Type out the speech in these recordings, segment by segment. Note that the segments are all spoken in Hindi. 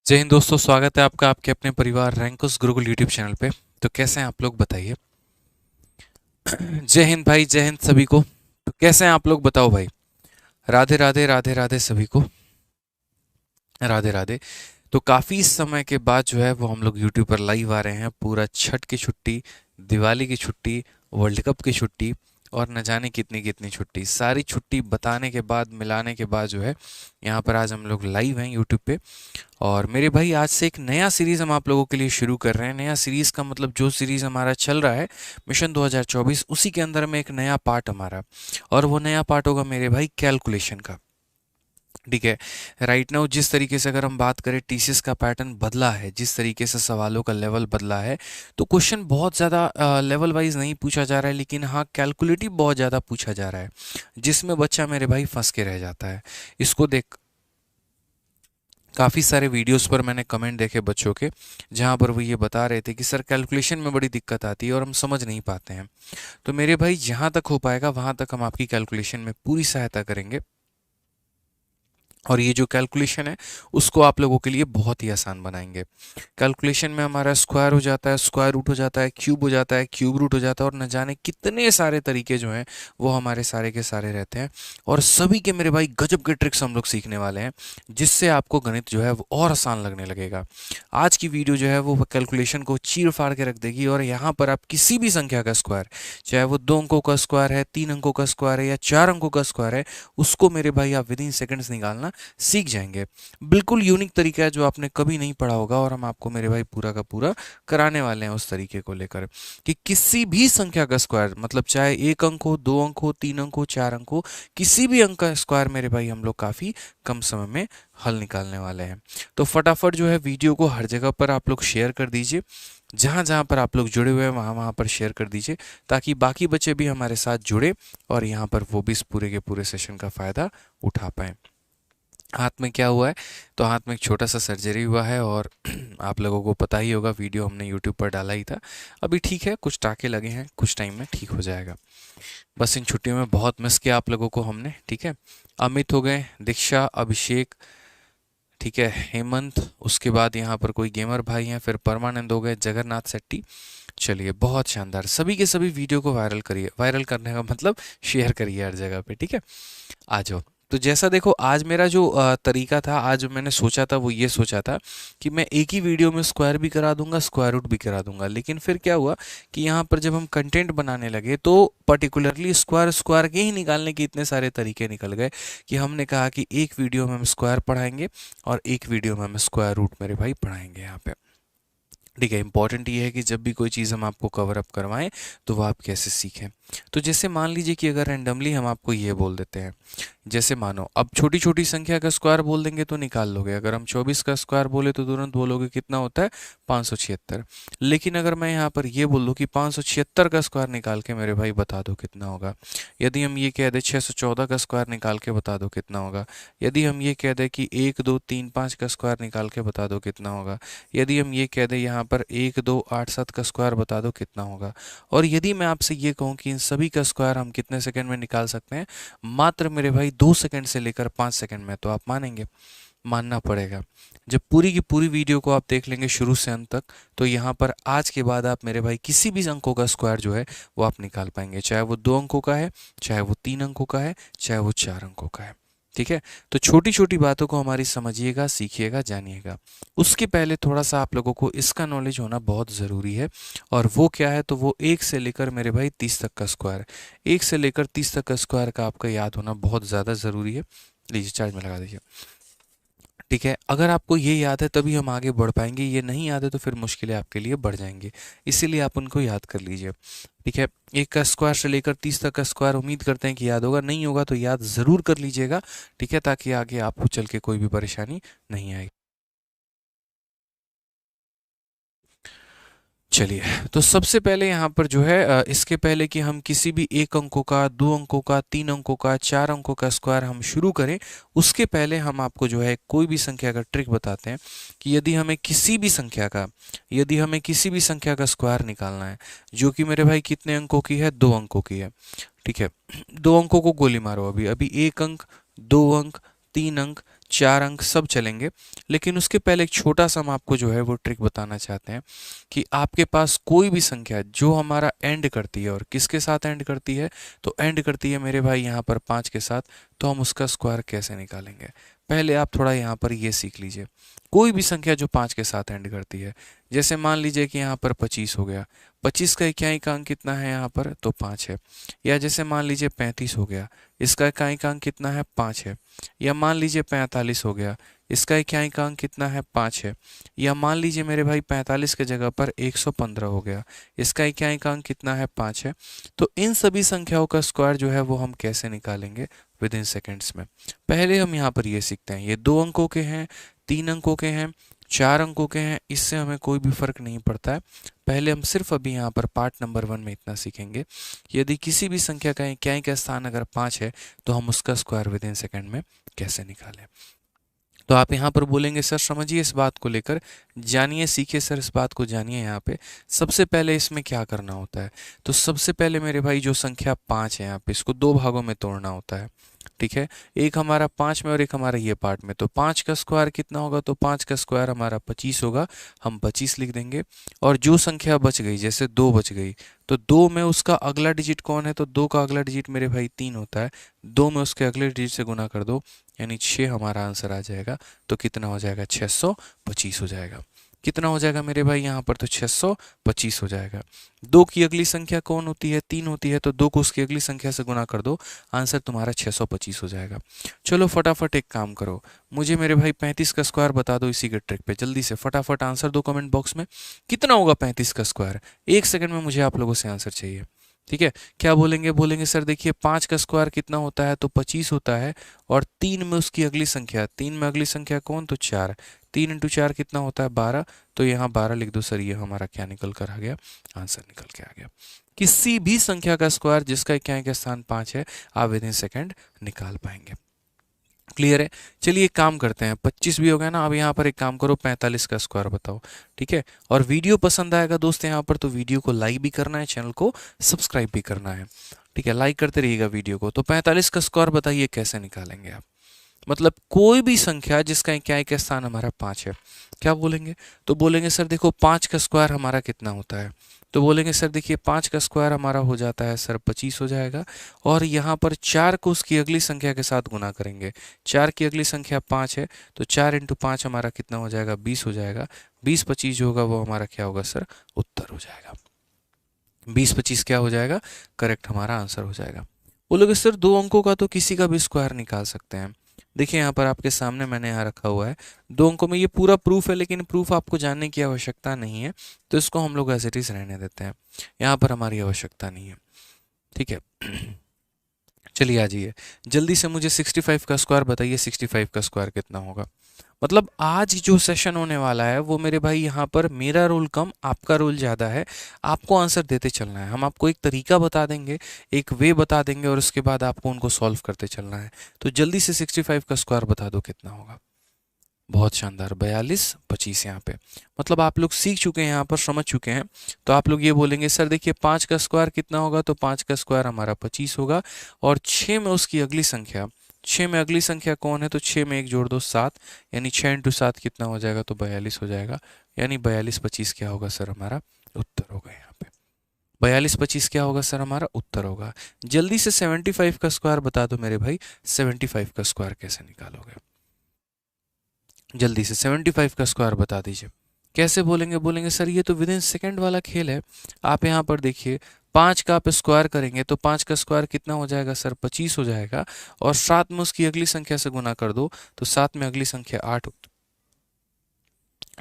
जय हिंद दोस्तों, स्वागत है आपका आपके अपने परिवार रैंकुस गुरुकुल यूट्यूब चैनल पे। तो कैसे हैं आप लोग, बताइए। जय हिंद भाई, जय हिंद सभी को। तो कैसे हैं आप लोग, बताओ भाई। राधे राधे राधे राधे सभी को। राधे राधे। तो काफ़ी समय के बाद जो है वो हम लोग यूट्यूब पर लाइव आ रहे हैं। पूरा छठ की छुट्टी, दिवाली की छुट्टी, वर्ल्ड कप की छुट्टी और न जाने कितनी कितनी छुट्टी, सारी छुट्टी बताने के बाद, मिलाने के बाद जो है यहाँ पर आज हम लोग लाइव हैं यूट्यूब पे। और मेरे भाई आज से एक नया सीरीज़ हम आप लोगों के लिए शुरू कर रहे हैं। नया सीरीज़ का मतलब जो सीरीज़ हमारा चल रहा है मिशन 2024, उसी के अंदर में एक नया पार्ट हमारा। और वो नया पार्ट होगा मेरे भाई कैलकुलेशन का। ठीक है। राइट नाउ जिस तरीके से अगर हम बात करें, टीसीएस का पैटर्न बदला है, जिस तरीके से सवालों का लेवल बदला है, तो क्वेश्चन बहुत ज़्यादा लेवल वाइज नहीं पूछा जा रहा है, लेकिन हाँ कैलकुलेटिव बहुत ज़्यादा पूछा जा रहा है, जिसमें बच्चा मेरे भाई फंस के रह जाता है। इसको देख काफ़ी सारे वीडियोस पर मैंने कमेंट देखे बच्चों के, जहाँ पर वो ये बता रहे थे कि सर कैलकुलेशन में बड़ी दिक्कत आती है और हम समझ नहीं पाते हैं। तो मेरे भाई जहाँ तक हो पाएगा वहाँ तक हम आपकी कैलकुलेशन में पूरी सहायता करेंगे। और ये जो कैलकुलेशन है उसको आप लोगों के लिए बहुत ही आसान बनाएंगे। कैलकुलेशन में हमारा स्क्वायर हो जाता है, स्क्वायर रूट हो जाता है, क्यूब हो जाता है, क्यूब रूट हो जाता है, और न जाने कितने सारे तरीके जो हैं वो हमारे सारे के सारे रहते हैं। और सभी के मेरे भाई गजब के ट्रिक्स हम लोग सीखने वाले हैं, जिससे आपको गणित जो है वो और आसान लगने लगेगा। आज की वीडियो जो है वो कैलकुलेशन को चीर फाड़ के रख देगी। और यहाँ पर आप किसी भी संख्या का स्क्वायर, चाहे वो 2 अंकों का स्क्वायर है, 3 अंकों का स्क्वायर है या 4 अंकों का स्क्वायर है, उसको मेरे भाई आप विद इन सेकेंड्स निकालना सीख जाएंगे। बिल्कुल यूनिक तरीका है जो आपने कभी नहीं पढ़ा होगा, और हम आपको मेरे भाई पूरा का पूरा कराने वाले हैं उस तरीके को लेकर कि किसी भी संख्या का स्क्वायर, मतलब चाहे 1 अंक हो, 2 अंक हो, 3 अंक हो, 4 अंक हो, किसी भी अंक का स्क्वायर मेरे भाई हम लोग काफ़ी कम समय में हल निकालने वाले हैं। तो फटाफट जो है वीडियो को हर जगह पर आप लोग शेयर कर दीजिए, जहाँ जहाँ पर आप लोग जुड़े हुए हैं वहाँ वहाँ पर शेयर कर दीजिए, ताकि बाकी बच्चे भी हमारे साथ जुड़े और यहाँ पर वो भी इस पूरे के पूरे सेशन का फ़ायदा उठा पाएँ। हाथ में क्या हुआ है? तो हाथ में एक छोटा सा सर्जरी हुआ है, और आप लोगों को पता ही होगा, वीडियो हमने यूट्यूब पर डाला ही था। अभी ठीक है, कुछ टाँके लगे हैं, कुछ टाइम में ठीक हो जाएगा। बस इन छुट्टियों में बहुत मिस किया आप लोगों को हमने। ठीक है। अमित हो गए, दीक्षा, अभिषेक, ठीक है, हेमंत, उसके बाद यहाँ पर कोई गेमर भाई हैं, फिर परमानंद हो गए, जगन्नाथ शेट्टी। चलिए, बहुत शानदार। सभी के सभी वीडियो को वायरल करिए। वायरल करने का मतलब शेयर करिए हर जगह पे। ठीक है। आ जाओ। तो जैसा देखो, आज मेरा जो तरीका था, आज मैंने सोचा था वो ये सोचा था कि मैं एक ही वीडियो में स्क्वायर भी करा दूंगा, स्क्वायर रूट भी करा दूंगा। लेकिन फिर क्या हुआ कि यहाँ पर जब हम कंटेंट बनाने लगे तो पर्टिकुलरली स्क्वायर स्क्वायर के ही निकालने के इतने सारे तरीके निकल गए कि हमने कहा कि एक वीडियो में हम स्क्वायर पढ़ाएंगे और एक वीडियो में हम स्क्वायर रूट मेरे भाई पढ़ाएंगे यहाँ पे। ठीक है। इंपॉर्टेंट ये है कि जब भी कोई चीज़ हम आपको कवर अप करवाएं तो वो आप कैसे सीखें। तो जैसे मान लीजिए कि अगर रैंडमली हम आपको ये बोल देते हैं, जैसे मानो अब छोटी छोटी संख्या का स्क्वायर बोल देंगे तो निकाल लोगे। अगर हम 24 का स्क्वायर बोले तो तुरंत बोलोगे कितना होता है, 576। लेकिन अगर मैं यहाँ पर ये बोल दूँ कि 576 का स्क्वायर निकाल के मेरे भाई बता दो कितना होगा, यदि हम ये कह दें 614 का स्क्वायर निकाल के बता दो कितना होगा, यदि हम ये कह दें कि 1 2 3 5 का स्क्वायर निकाल के बता दो कितना होगा, यदि हम ये कह दें यहाँ पर 1 2 8 7 का स्क्वायर बता दो कितना होगा, और यदि मैं आपसे ये कहूँ कि इन सभी का स्क्वायर हम कितने सेकंड में निकाल सकते हैं, मात्र मेरे भाई 2 सेकंड से लेकर 5 सेकंड में, तो आप मानेंगे? मानना पड़ेगा। जब पूरी की पूरी वीडियो को आप देख लेंगे शुरू से अंत तक, तो यहाँ पर आज के बाद आप मेरे भाई किसी भी अंकों का स्क्वायर जो है वो आप निकाल पाएंगे, चाहे वो 2 अंकों का है, चाहे वो 3 अंकों का है, चाहे वो 4 अंकों का है। ठीक है। तो छोटी छोटी बातों को हमारी समझिएगा, सीखिएगा, जानिएगा। उसके पहले थोड़ा सा आप लोगों को इसका नॉलेज होना बहुत ज़रूरी है। और वो क्या है? तो वो 1 से लेकर मेरे भाई 30 तक का स्क्वायर, 1 से लेकर 30 तक का स्क्वायर का आपका याद होना बहुत ज़्यादा ज़रूरी है। लीजिए, चार्ज में लगा दीजिए। ठीक है। अगर आपको ये याद है तभी हम आगे बढ़ पाएंगे, ये नहीं याद है तो फिर मुश्किलें आपके लिए बढ़ जाएंगी। इसीलिए आप उनको याद कर लीजिए। ठीक है। 1 का स्क्वायर से लेकर 30 तक का स्क्वायर उम्मीद करते हैं कि याद होगा, नहीं होगा तो याद ज़रूर कर लीजिएगा। ठीक है, ताकि आगे आपको चल के कोई भी परेशानी नहीं आएगी। चलिए, तो सबसे पहले यहाँ पर जो है इसके पहले कि हम किसी भी 1 अंकों का, 2 अंकों का, 3 अंकों का, 4 अंकों का स्क्वायर हम शुरू करें, उसके पहले हम आपको जो है कोई भी संख्या का ट्रिक बताते हैं कि यदि हमें किसी भी संख्या का स्क्वायर निकालना है, जो कि मेरे भाई कितने अंकों की है? 2 अंकों की है। ठीक है। 2 अंकों को गोली मारो। अभी अभी 1 अंक, 2 अंक, 3 अंक, 4 अंक सब चलेंगे, लेकिन उसके पहले एक छोटा सा हम आपको जो है वो ट्रिक बताना चाहते हैं कि आपके पास कोई भी संख्या जो हमारा एंड करती है, और किसके साथ एंड करती है, तो एंड करती है मेरे भाई यहाँ पर 5 के साथ, तो हम उसका स्क्वायर कैसे निकालेंगे। पहले आप थोड़ा यहाँ पर ये सीख लीजिए। कोई भी संख्या जो 5 के साथ एंड करती है, जैसे मान लीजिए कि यहाँ पर 25 हो गया, 25 का इकाई अंक कितना है यहाँ पर, तो 5 है। या जैसे मान लीजिए 35 हो गया, इसका इकाई अंक कितना है, 5 है। या मान लीजिए 45 हो गया, इसका इकाई अंक कितना है, 5 है। या मान लीजिए मेरे भाई 45 के जगह पर 115 हो गया, इसका इकाई अंक कितना है, 5 है। तो इन सभी संख्याओं का स्क्वायर जो है वो हम कैसे निकालेंगे विद इन सेकेंड्स में। पहले हम यहाँ पर ये सीखते हैं, ये 2 अंकों के हैं, 3 अंकों के हैं, 4 अंकों के हैं, इससे हमें कोई भी फर्क नहीं पड़ता है। पहले हम सिर्फ अभी यहाँ पर पार्ट नंबर 1 में इतना सीखेंगे, यदि किसी भी संख्या का इकाई का स्थान अगर 5 है तो हम उसका स्क्वायर विद इन सेकेंड में कैसे निकालें। तो आप यहाँ पर बोलेंगे सर समझिए इस बात को लेकर, जानिए, सीखिए सर इस बात को जानिए। यहाँ पे सबसे पहले इसमें क्या करना होता है, तो सबसे पहले मेरे भाई जो संख्या 5 है यहाँ पे, इसको 2 भागों में तोड़ना होता है। ठीक है, एक हमारा 5 में और एक हमारा ये पार्ट में। तो 5 का स्क्वायर कितना होगा, तो 5 का स्क्वायर हमारा 25 होगा, हम 25 लिख देंगे। और जो संख्या बच गई, जैसे 2 बच गई, तो 2 में उसका अगला डिजिट कौन है, तो 2 का अगला डिजिट मेरे भाई 3 होता है। 2 में उसके अगले डिजिट से गुना कर दो, यानी 6 हमारा आंसर आ जाएगा। तो कितना हो जाएगा, 625 हो जाएगा। कितना हो जाएगा मेरे भाई यहाँ पर, तो 625 हो जाएगा। 2 की अगली संख्या कौन होती है, 3 होती है, तो 2 को उसकी अगली संख्या से गुना कर दो, आंसर तुम्हारा 625 हो जाएगा। चलो फटाफट एक काम करो, मुझे मेरे भाई 35 का स्क्वायर बता दो इसी के ट्रिक पे, जल्दी से फटाफट आंसर दो कमेंट बॉक्स में। कितना होगा 35 का स्क्वायर, 1 सेकंड में मुझे आप लोगों से आंसर चाहिए। ठीक है, क्या बोलेंगे, बोलेंगे सर देखिए 5 का स्क्वायर कितना होता है, तो 25 होता है। और 3 में उसकी अगली संख्या, 3 में अगली संख्या कौन, तो 4। 3 इंटू 4 कितना होता है, 12। तो यहाँ 12 लिख दो सर, ये हमारा क्या निकल कर आ गया, आंसर निकल के आ गया। किसी भी संख्या का स्क्वायर जिसका इकाई का स्थान 5 है, आप विद इन सेकेंड निकाल पाएंगे। क्लियर है, चलिए एक काम करते हैं, 25 भी हो गया ना, अब यहाँ पर एक काम करो 45 का स्क्वायर बताओ। ठीक है, और वीडियो पसंद आएगा दोस्त यहाँ पर, तो वीडियो को लाइक भी करना है, चैनल को सब्सक्राइब भी करना है। ठीक है, लाइक करते रहिएगा वीडियो को। तो 45 का स्क्वायर बताइए कैसे निकालेंगे आप, मतलब कोई भी संख्या जिसका इकाई का स्थान हमारा 5 है। क्या बोलेंगे, तो बोलेंगे सर देखो 5 का स्क्वायर हमारा कितना होता है, तो बोलेंगे सर देखिए 5 का स्क्वायर हमारा हो जाता है सर 25 हो जाएगा। और यहाँ पर 4 को उसकी अगली संख्या के साथ गुना करेंगे, 4 की अगली संख्या 5 है, तो 4 इंटू 5 हमारा कितना हो जाएगा, 20 हो जाएगा। 20 25 जो होगा वो हमारा क्या होगा सर, उत्तर हो जाएगा। 20 25 क्या हो जाएगा, करेक्ट हमारा आंसर हो जाएगा। बोलोगे सर 2 अंकों का तो किसी का भी स्क्वायर निकाल सकते हैं। देखिए यहाँ पर आपके सामने मैंने यहाँ रखा हुआ है, 2 अंकों में ये पूरा प्रूफ है, लेकिन प्रूफ आपको जानने की आवश्यकता नहीं है, तो इसको हम लोग एज इट इज रहने देते हैं, यहाँ पर हमारी आवश्यकता नहीं है। ठीक है, चलिए आ जाइए जल्दी से, मुझे 65 का स्क्वायर बताइए, 65 का स्क्वायर कितना होगा। मतलब आज जो सेशन होने वाला है वो मेरे भाई यहाँ पर मेरा रोल कम, आपका रोल ज़्यादा है, आपको आंसर देते चलना है। हम आपको एक तरीका बता देंगे, एक वे बता देंगे, और उसके बाद आपको उनको सॉल्व करते चलना है। तो जल्दी से 65 का स्क्वायर बता दो कितना होगा। बहुत शानदार, 42 25 यहाँ पे, मतलब आप लोग सीख चुके हैं, यहाँ पर समझ चुके हैं। तो आप लोग ये बोलेंगे सर देखिए 5 का स्क्वायर कितना होगा, तो 5 का स्क्वायर हमारा 25 होगा। और 6 में उसकी अगली संख्या, 6 में अगली संख्या कौन है, तो 6 में 1 जोड़ दो 7, यानी 6 इंटू 7 कितना हो जाएगा, तो 42 हो जाएगा। यानी 42 25 क्या होगा सर, हमारा उत्तर होगा। यहाँ पे 42 25 क्या होगा सर, हमारा उत्तर होगा। जल्दी से 75 का स्क्वायर बता दो मेरे भाई, 75 का स्क्वायर कैसे निकालोगे, जल्दी से 75 का स्क्वायर बता दीजिए। कैसे बोलेंगे, बोलेंगे सर ये तो विद इन सेकेंड वाला खेल है। आप यहाँ पर देखिए 5 का आप स्क्वायर करेंगे तो 5 का स्क्वायर कितना हो जाएगा सर, 25 हो जाएगा। और 7 में उसकी अगली संख्या से गुना कर दो, तो 7 में अगली संख्या 8,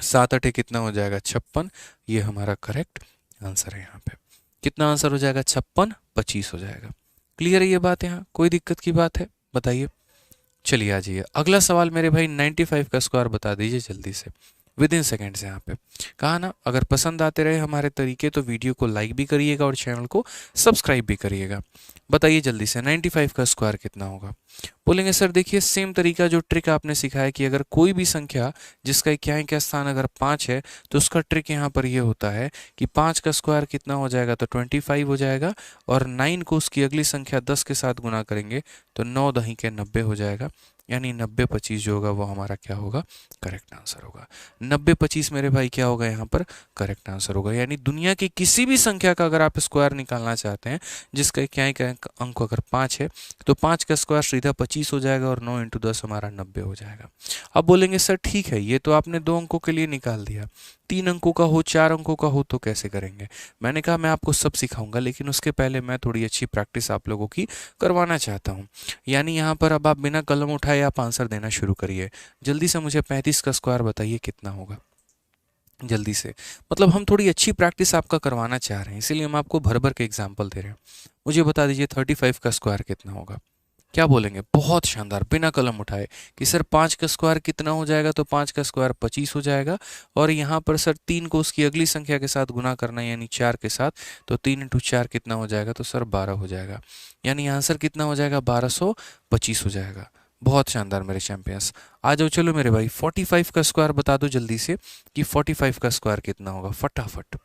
7 8 कितना हो जाएगा, 56। ये हमारा करेक्ट आंसर है। यहाँ पे कितना आंसर हो जाएगा, 56 25 हो जाएगा। क्लियर है ये बात, यहाँ कोई दिक्कत की बात है बताइए। चलिए आ जाइए, अगला सवाल मेरे भाई 95 का स्क्वायर बता दीजिए जल्दी से, विद इन सेकेंड्स। यहाँ पे कहा ना, अगर पसंद आते रहे हमारे तरीके तो वीडियो को लाइक भी करिएगा और चैनल को सब्सक्राइब भी करिएगा। बताइए जल्दी से 95 का स्क्वायर कितना होगा। बोलेंगे सर देखिए सेम तरीका जो ट्रिक आपने सिखाया कि अगर कोई भी संख्या जिसका इकाई का स्थान अगर 5 है, तो उसका ट्रिक यहाँ पर ये होता है कि 5 का स्क्वायर कितना हो जाएगा, तो 25 हो जाएगा। और 9 को उसकी अगली संख्या 10 के साथ गुना करेंगे, तो 9 दही के 90 हो जाएगा। यानी 90-25 जो होगा वो हमारा क्या होगा, करेक्ट आंसर होगा। 90-25 मेरे भाई क्या होगा यहाँ पर, करेक्ट आंसर होगा। यानी दुनिया की किसी भी संख्या का अगर आप स्क्वायर निकालना चाहते हैं जिसका क्या अंक अगर 5 है तो 5 का स्क्वायर सीधा 25 हो जाएगा और 9 × 10 हमारा 90 हो जाएगा। अब बोलेंगे सर ठीक है, ये तो आपने 2 अंकों के लिए निकाल दिया, 3 अंकों का हो, 4 अंकों का हो तो कैसे करेंगे। मैंने कहा मैं आपको सब सिखाऊंगा, लेकिन उसके पहले मैं थोड़ी अच्छी प्रैक्टिस आप लोगों की करवाना चाहता हूँ। यानी यहाँ पर अब आप बिना कलम उठाए आप आंसर देना शुरू करिए। जल्दी से मुझे 35 का स्क्वायर बताइए कितना होगा, जल्दी से। मतलब हम थोड़ी अच्छी प्रैक्टिस आपका करवाना चाह रहे हैं, इसीलिए हम आपको भर भर के एग्जाम्पल दे रहे हैं। मुझे बता दीजिए 35 का स्क्वायर कितना होगा। क्या बोलेंगे, बहुत शानदार, बिना कलम उठाए कि सर 5 का स्क्वायर कितना हो जाएगा, तो 5 का स्क्वायर 25 हो जाएगा। और यहाँ पर सर 3 को उसकी अगली संख्या के साथ गुना करना है यानी 4 के साथ, तो 3 × 4 कितना हो जाएगा, तो सर 12 हो जाएगा। यानी आंसर कितना हो जाएगा, 1225 हो जाएगा। बहुत शानदार मेरे चैंपियंस। आ जाओ, चलो मेरे भाई 45 का स्क्वायर बता दो जल्दी से कि 45 का स्क्वायर कितना होगा, फटाफट।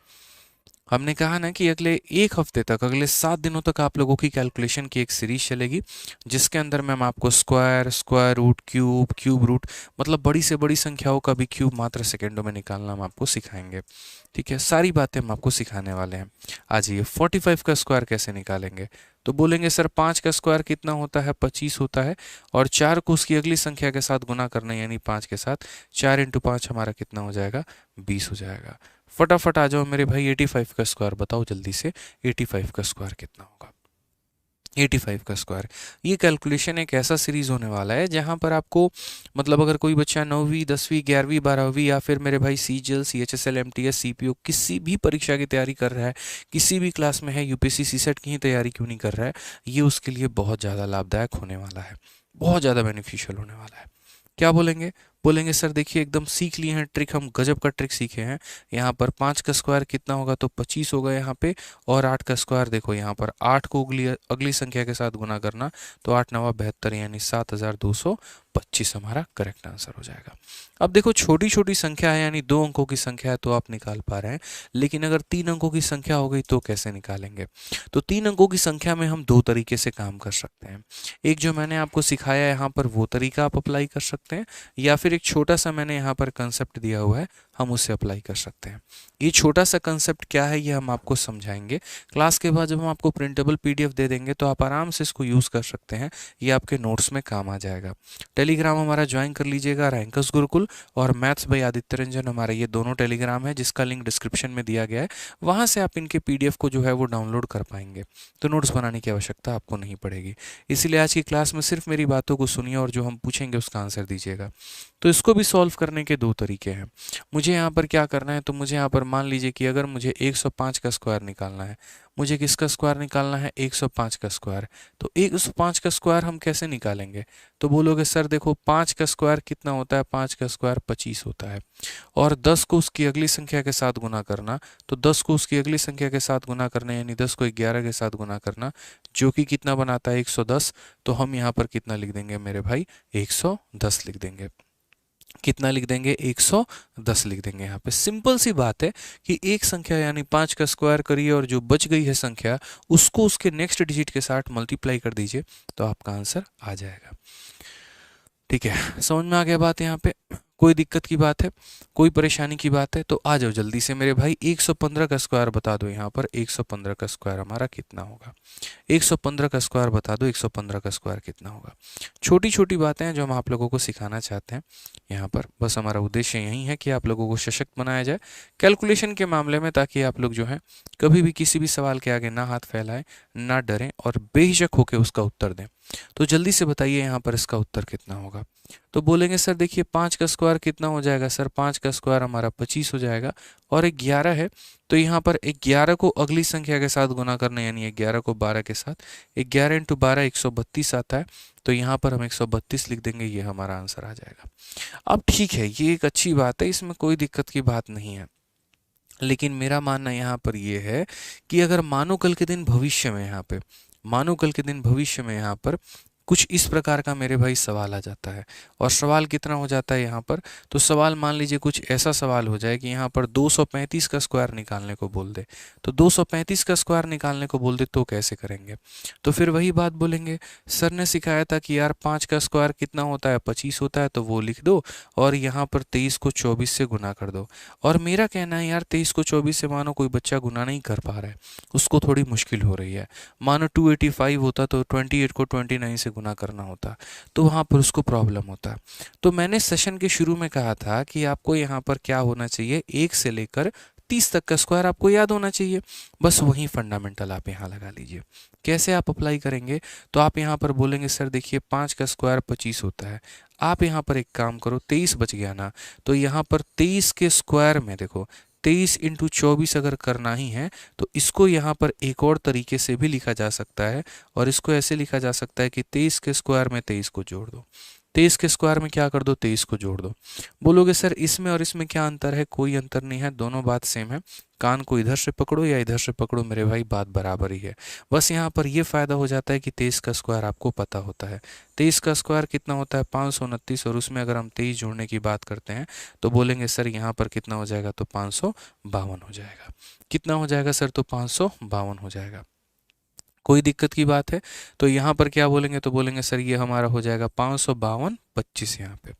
हमने कहा ना कि अगले एक हफ्ते तक, अगले 7 दिनों तक आप लोगों की कैलकुलेशन की एक सीरीज चलेगी, जिसके अंदर मैम आपको square, square root, cube, cube root, मतलब बड़ी से बड़ी संख्याओं का भी क्यूब मात्र सेकेंडों में निकालना हम आपको सिखाएंगे। ठीक है, सारी बातें हम आपको सिखाने वाले हैं। आ जाइए, 45 का स्क्वायर कैसे निकालेंगे। तो बोलेंगे सर 5 का स्क्वायर कितना होता है, 25 होता है, और 4 को उसकी अगली संख्या के साथ गुना करना है यानी 5 के साथ, 4 × 5 हमारा कितना हो जाएगा, 20 हो जाएगा। फटाफट आ जाओ मेरे भाई, 85 का स्क्वायर बताओ जल्दी से, 85 का स्क्वायर कितना होगा। 85 का स्क्वायर, ये कैलकुलेशन एक ऐसा सीरीज होने वाला है जहां पर आपको, मतलब अगर कोई बच्चा 9वीं 10वीं 11वीं 12वीं या फिर मेरे भाई सीजीएल सीएचएसएल एमटीएस सीपीओ किसी भी परीक्षा की तैयारी कर रहा है, किसी भी क्लास में है, यूपीएससी सीसेट की ही तैयारी क्यों नहीं कर रहा है, ये उसके लिए बहुत ज़्यादा लाभदायक होने वाला है, बहुत ज़्यादा बेनिफिशियल होने वाला है। क्या बोलेंगे, बोलेंगे सर देखिए एकदम सीख लिए हैं ट्रिक, हम गजब का ट्रिक सीखे हैं। यहाँ पर 5 का स्क्वायर कितना होगा, तो 25 होगा यहाँ पे, और 8 का स्क्वायर देखो यहाँ पर 8 को अगली अगली संख्या के साथ गुना करना, तो 8 9 72 यानी 7225 हमारा करेक्ट आंसर हो जाएगा। अब देखो छोटी छोटी संख्या है यानी 2 अंकों की संख्या है तो आप निकाल पा रहे हैं, लेकिन अगर 3 अंकों की संख्या हो गई तो कैसे निकालेंगे। तो 3 अंकों की संख्या में हम 2 तरीके से काम कर सकते हैं। एक जो मैंने आपको सिखाया है यहाँ पर वो तरीका आप अप्लाई कर सकते हैं, या फिर एक छोटा सा मैंने यहाँ पर कंसेप्ट दिया हुआ है हम उसे अप्लाई कर सकते हैं। ये छोटा सा कंसेप्ट क्या है ये हम आपको समझाएंगे क्लास के बाद, जब हम आपको प्रिंटेबल पीडीएफ दे देंगे तो आप आराम से इसको यूज़ कर सकते हैं, ये आपके नोट्स में काम आ जाएगा। टेलीग्राम हमारा ज्वाइन कर लीजिएगा, रैंकर्स गुरुकुल और मैथ्स बाय आदित्य रंजन, हमारा ये दोनों टेलीग्राम है जिसका लिंक डिस्क्रिप्शन में दिया गया है, वहाँ से आप इनके पीडीएफ को जो है वो डाउनलोड कर पाएंगे, तो नोट्स बनाने की आवश्यकता आपको नहीं पड़ेगी। इसीलिए आज की क्लास में सिर्फ मेरी बातों को सुनिए और जो हम पूछेंगे उसका आंसर दीजिएगा। तो इसको भी सॉल्व करने के 2 तरीके हैं। मुझे यहाँ पर क्या करना है, तो मुझे यहाँ पर मान लीजिए कि अगर मुझे 105 का स्क्वायर निकालना है, मुझे किसका स्क्वायर निकालना है, 105 का स्क्वायर। तो 105 का स्क्वायर हम कैसे निकालेंगे, तो बोलोगे सर देखो 5 का स्क्वायर कितना होता है, 5 का स्क्वायर 25 होता है, और 10 को उसकी अगली संख्या के साथ गुना करना, तो 10 को उसकी अगली संख्या के साथ गुना करना यानी 10 को 11 के साथ गुना करना, जो कि कितना बनाता है 110। तो हम यहाँ पर कितना लिख देंगे मेरे भाई, 110 लिख देंगे। कितना लिख देंगे, 110 लिख देंगे। यहाँ पे सिंपल सी बात है कि एक संख्या यानी 5 का स्क्वायर करिए और जो बच गई है संख्या उसको उसके नेक्स्ट डिजिट के साथ मल्टीप्लाई कर दीजिए तो आपका आंसर आ जाएगा। ठीक है, समझ में आ गया बात। यहाँ पे कोई दिक्कत की बात है, कोई परेशानी की बात है, तो आ जाओ जल्दी से मेरे भाई 115 का स्क्वायर बता दो। यहाँ पर 115 का स्क्वायर हमारा कितना होगा, 115 का स्क्वायर बता दो, 115 का स्क्वायर कितना होगा। छोटी छोटी बातें हैं जो हम आप लोगों को सिखाना चाहते हैं यहाँ पर, बस हमारा उद्देश्य यही है कि आप लोगों को सशक्त बनाया जाए कैलकुलेशन के मामले में, ताकि आप लोग जो है कभी भी किसी भी सवाल के आगे ना हाथ फैलाएं, ना डरें और बेहिचक होकर उसका उत्तर दें। तो जल्दी से बताइए यहाँ पर इसका उत्तर कितना होगा। तो बोलेंगे सर देखिए 5 का स्क्वायर कितना हो जाएगा, सर 5 का स्क्वायर हमारा 25 हो जाएगा, और 11 है तो यहाँ पर 11 को अगली संख्या के साथ गुना करना यानी 11 को 12 के साथ, 11 × 12 132 आता है, तो यहाँ पर हम 132 लिख देंगे, ये हमारा आंसर आ जाएगा। अब ठीक है, ये एक अच्छी बात है, इसमें कोई दिक्कत की बात नहीं है, लेकिन मेरा मानना यहाँ पर ये है कि अगर मानो कल के दिन भविष्य में यहाँ पे, मानो कल के दिन भविष्य में यहाँ पर कुछ इस प्रकार का मेरे भाई सवाल आ जाता है। और सवाल कितना हो जाता है यहाँ पर, तो सवाल मान लीजिए कुछ ऐसा सवाल हो जाए कि यहाँ पर 235 का स्क्वायर निकालने को बोल दे, तो 235 का स्क्वायर निकालने को बोल दे तो कैसे करेंगे। तो फिर वही बात बोलेंगे, सर ने सिखाया था कि यार 5 का स्क्वायर कितना होता है, 25 होता है, तो वो लिख दो और यहाँ पर 23 को 24 से गुना कर दो। और मेरा कहना है यार 23 को 24 से मानो कोई बच्चा गुना नहीं कर पा रहा है, उसको थोड़ी मुश्किल हो रही है। मानो 285 होता तो 28 को 29 से गुना करना होता, तो वहाँ पर उसको प्रॉब्लम होता। तो मैंने सेशन के शुरू में कहा था कि आपको यहाँ पर क्या होना चाहिए, 1 से लेकर 30 तक का स्क्वायर आपको याद होना चाहिए। बस वही फंडामेंटल आप यहाँ लगा लीजिए। कैसे आप अप्लाई करेंगे, तो आप यहाँ पर बोलेंगे सर देखिए 5 का स्क्वायर 25 होता है। आप यहाँ पर एक काम करो, 23 बच गया ना, तो यहाँ पर 23 के स्क्वायर में देखो 23 इंटू 24 अगर करना ही है तो इसको यहाँ पर एक और तरीके से भी लिखा जा सकता है। और इसको ऐसे लिखा जा सकता है कि 23 के स्क्वायर में 23 को जोड़ दो, 23 के स्क्वायर में क्या कर दो, 23 को जोड़ दो। बोलोगे सर इसमें और इसमें क्या अंतर है, कोई अंतर नहीं है, दोनों बात सेम है। कान को इधर से पकड़ो या इधर से पकड़ो मेरे भाई, बात बराबर ही है। बस यहाँ पर ये फ़ायदा हो जाता है कि 23 का स्क्वायर आपको पता होता है। 23 का स्क्वायर कितना होता है, 529, और उसमें अगर हम 23 जोड़ने की बात करते हैं तो बोलेंगे सर यहाँ पर कितना हो जाएगा, तो 552 हो जाएगा। कितना हो जाएगा सर, तो 552 हो जाएगा। कोई दिक्कत की बात है, तो यहाँ पर क्या बोलेंगे, तो बोलेंगे सर ये हमारा हो जाएगा 552 25 यहाँ पे,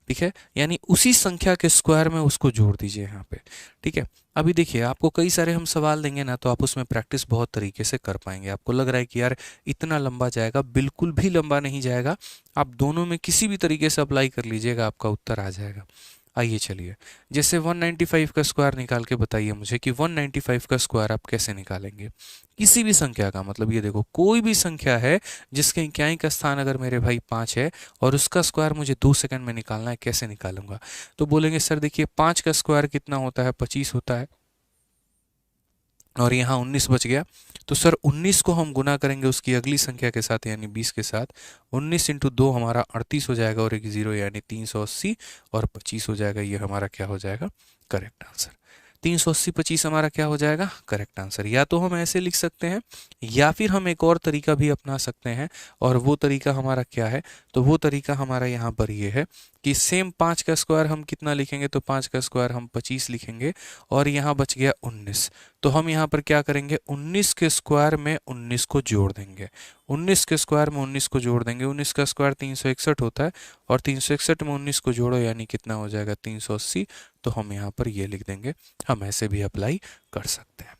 ठीक है। यानी उसी संख्या के स्क्वायर में उसको जोड़ दीजिए यहाँ पे, ठीक है। अभी देखिए आपको कई सारे हम सवाल देंगे ना, तो आप उसमें प्रैक्टिस बहुत तरीके से कर पाएंगे। आपको लग रहा है कि यार इतना लंबा जाएगा, बिल्कुल भी लंबा नहीं जाएगा। आप दोनों में किसी भी तरीके से अप्लाई कर लीजिएगा, आपका उत्तर आ जाएगा। आइए चलिए, जैसे 195 का स्क्वायर निकाल के बताइए मुझे कि 195 का स्क्वायर आप कैसे निकालेंगे। किसी भी संख्या का, मतलब ये देखो कोई भी संख्या है जिसके इकाई का स्थान अगर मेरे भाई 5 है और उसका स्क्वायर मुझे 2 सेकंड में निकालना है, कैसे निकालूंगा। तो बोलेंगे सर देखिए 5 का स्क्वायर कितना होता है, 25 होता है, और यहाँ 19 बच गया। तो सर 19 को हम गुना करेंगे उसकी अगली संख्या के साथ यानी 20 के साथ। 19 इंटू 2 हमारा 38 हो जाएगा और एक 0 यानी 380 और 25 हो जाएगा। ये हमारा क्या हो जाएगा, करेक्ट आंसर। 380 25 हमारा क्या हो जाएगा, करेक्ट आंसर। या तो हम ऐसे लिख सकते हैं या फिर हम एक और तरीका भी अपना सकते हैं। और वो तरीका हमारा क्या है, तो वो तरीका हमारा यहाँ पर ये है कि सेम 5 का स्क्वायर हम कितना लिखेंगे, तो 5 का स्क्वायर हम 25 लिखेंगे और यहाँ बच गया 19। तो हम यहाँ पर क्या करेंगे, 19 के स्क्वायर में 19 को जोड़ देंगे। 19 के स्क्वायर में 19 को जोड़ देंगे। 19 का स्क्वायर 361 होता है और 361 में 19 को जोड़ो यानी कितना हो जाएगा, 380। तो हम यहाँ पर ये लिख देंगे। हम ऐसे भी अप्लाई कर सकते हैं,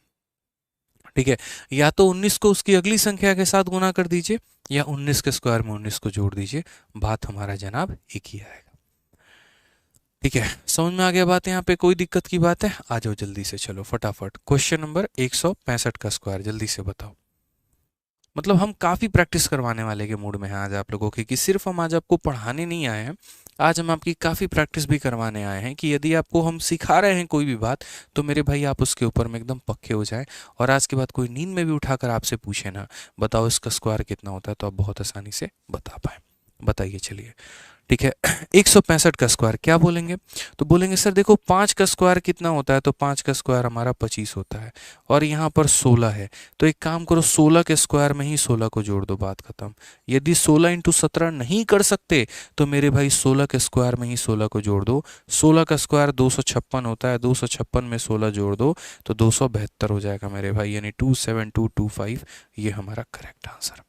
ठीक है। या तो 19 को उसकी अगली संख्या के साथ गुना कर दीजिए या 19 के स्क्वायर में 19 को जोड़ दीजिए, बात हमारा जनाब एक ही आएगा, ठीक है। समझ में आ गया बात, यहाँ पे कोई दिक्कत की बात है। आ जाओ जल्दी से, चलो फटाफट क्वेश्चन नंबर 165 का स्क्वायर जल्दी से बताओ। मतलब हम काफ़ी प्रैक्टिस करवाने वाले के मूड में हैं आज आप लोगों की, कि सिर्फ हम आज आपको पढ़ाने नहीं आए हैं, आज हम आपकी काफ़ी प्रैक्टिस भी करवाने आए हैं। कि यदि आपको हम सिखा रहे हैं कोई भी बात, तो मेरे भाई आप उसके ऊपर में एकदम पक्के हो जाएं। और आज के बाद कोई नींद में भी उठाकर आपसे पूछे ना, बताओ इसका स्क्वायर कितना होता है, तो आप बहुत आसानी से बता पाए। बताइए चलिए, ठीक है। 165 का स्क्वायर क्या बोलेंगे, तो बोलेंगे सर देखो 5 का स्क्वायर कितना होता है, तो 5 का स्क्वायर हमारा 25 होता है और यहाँ पर 16 है। तो एक काम करो, 16 के स्क्वायर में ही 16 को जोड़ दो, बात खत्म। यदि 16 इंटू 17 नहीं कर सकते तो मेरे भाई 16 के स्क्वायर में ही 16 को जोड़ दो। 16 का स्क्वायर 256 होता है, 256 में 16 जोड़ दो तो 272 हो जाएगा मेरे भाई, यानी 27225। ये हमारा करेक्ट आंसर,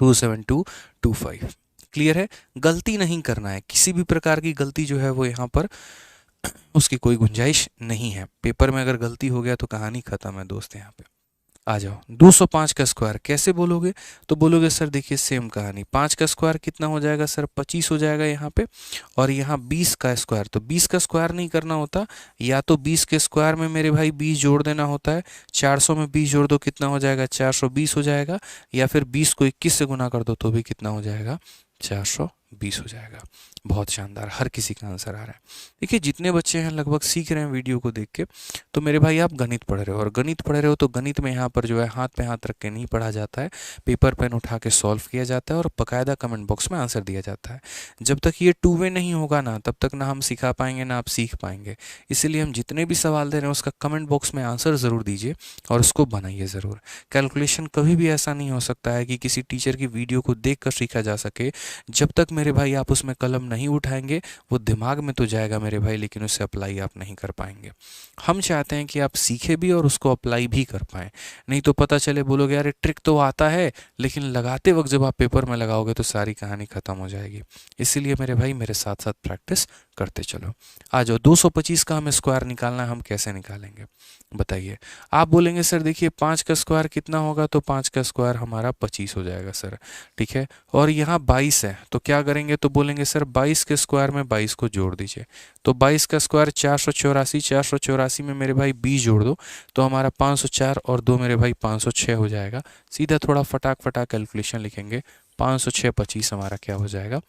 27225। क्लियर है, गलती नहीं करना है, किसी भी प्रकार की गलती जो है वो यहाँ पर उसकी कोई गुंजाइश नहीं है। पेपर में अगर गलती हो गया तो कहानी खत्म है दोस्त। यहाँ पे आ जाओ, 205 का स्क्वायर कैसे बोलोगे, तो बोलोगे सर देखिए सेम कहानी, 5 का स्क्वायर कितना हो जाएगा सर, 25 हो जाएगा यहाँ पे। और यहाँ 20 का स्क्वायर, तो 20 का स्क्वायर नहीं करना होता, या तो 20 के स्क्वायर में मेरे भाई 20 जोड़ देना होता है। 400 में 20 जोड़ दो कितना हो जाएगा, 420 हो जाएगा। या फिर 20 को 21 से गुना कर दो तो भी कितना हो जाएगा, 420 हो जाएगा। बहुत शानदार, हर किसी का आंसर आ रहा है। देखिए जितने बच्चे हैं लगभग सीख रहे हैं वीडियो को देख के, तो मेरे भाई आप गणित पढ़ रहे हो, और गणित पढ़ रहे हो तो गणित में यहाँ पर जो है हाथ पे हाथ रख के नहीं पढ़ा जाता है, पेपर पेन उठा के सॉल्व किया जाता है और बाकायदा कमेंट बॉक्स में आंसर दिया जाता है। जब तक ये टू वे नहीं होगा ना, तब तक ना हम सिखा पाएंगे ना आप सीख पाएंगे। इसीलिए हम जितने भी सवाल दे रहे हैं उसका कमेंट बॉक्स में आंसर ज़रूर दीजिए और उसको बनाइए ज़रूर। कैलकुलेशन कभी भी ऐसा नहीं हो सकता है कि किसी टीचर की वीडियो को देख कर सीखा जा सके। जब तक मेरे भाई आप उसमें कलम नहीं उठाएंगे, वो दिमाग में तो जाएगा मेरे भाई, लेकिन उसे अप्लाई आप नहीं कर पाएंगे। हम चाहते हैं कि आप सीखे भी और उसको अप्लाई भी कर पाएँ। नहीं तो पता चले बोलोगे यार ट्रिक तो आता है, लेकिन लगाते वक्त जब आप पेपर में लगाओगे तो सारी कहानी ख़त्म हो जाएगी। इसीलिए मेरे भाई मेरे साथ साथ प्रैक्टिस करते चलो। आ जाओ, 225 का हमें स्क्वायर निकालना है, हम कैसे निकालेंगे बताइए। आप बोलेंगे सर देखिए 5 का स्क्वायर कितना होगा, तो 5 का स्क्वायर हमारा 25 हो जाएगा सर, ठीक है। और यहाँ 22 है, तो क्या करेंगे, तो बोलेंगे सर 22 के स्क्वायर में 22 को जोड़ दीजिए। तो 22 का स्क्वायर 484, 484 में मेरे भाई 20 जोड़ दो तो हमारा 504 और 2 मेरे भाई 506 हो जाएगा। सीधा थोड़ा फटाक फटाक कैलकुलेशन लिखेंगे, 506 25 हमारा क्या हो जाएगा,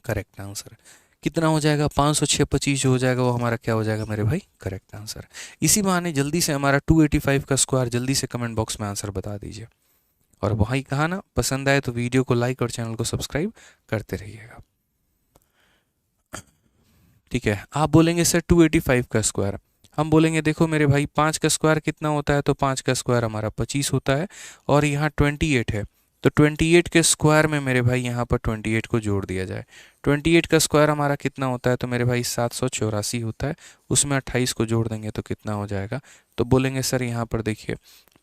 करेक्ट आंसर। कितना हो जाएगा, 506 25 जो हो जाएगा वो हमारा क्या हो जाएगा मेरे भाई, करेक्ट आंसर। इसी बहाने जल्दी से हमारा 285 का स्क्वायर जल्दी से कमेंट बॉक्स में आंसर बता दीजिए। और वही कहा ना, पसंद आए तो वीडियो को लाइक और चैनल को सब्सक्राइब करते रहिएगा, ठीक है। आप बोलेंगे सर 285 का स्क्वायर, हम बोलेंगे देखो मेरे भाई 5 का स्क्वायर कितना होता है, तो 5 का स्क्वायर हमारा 25 होता है, और यहाँ 28 है, तो 28 के स्क्वायर में मेरे भाई यहाँ पर 28 को जोड़ दिया जाए। 28 का स्क्वायर हमारा कितना होता है, तो मेरे भाई 784 होता है, उसमें 28 को जोड़ देंगे तो कितना हो जाएगा, तो बोलेंगे सर यहाँ पर देखिए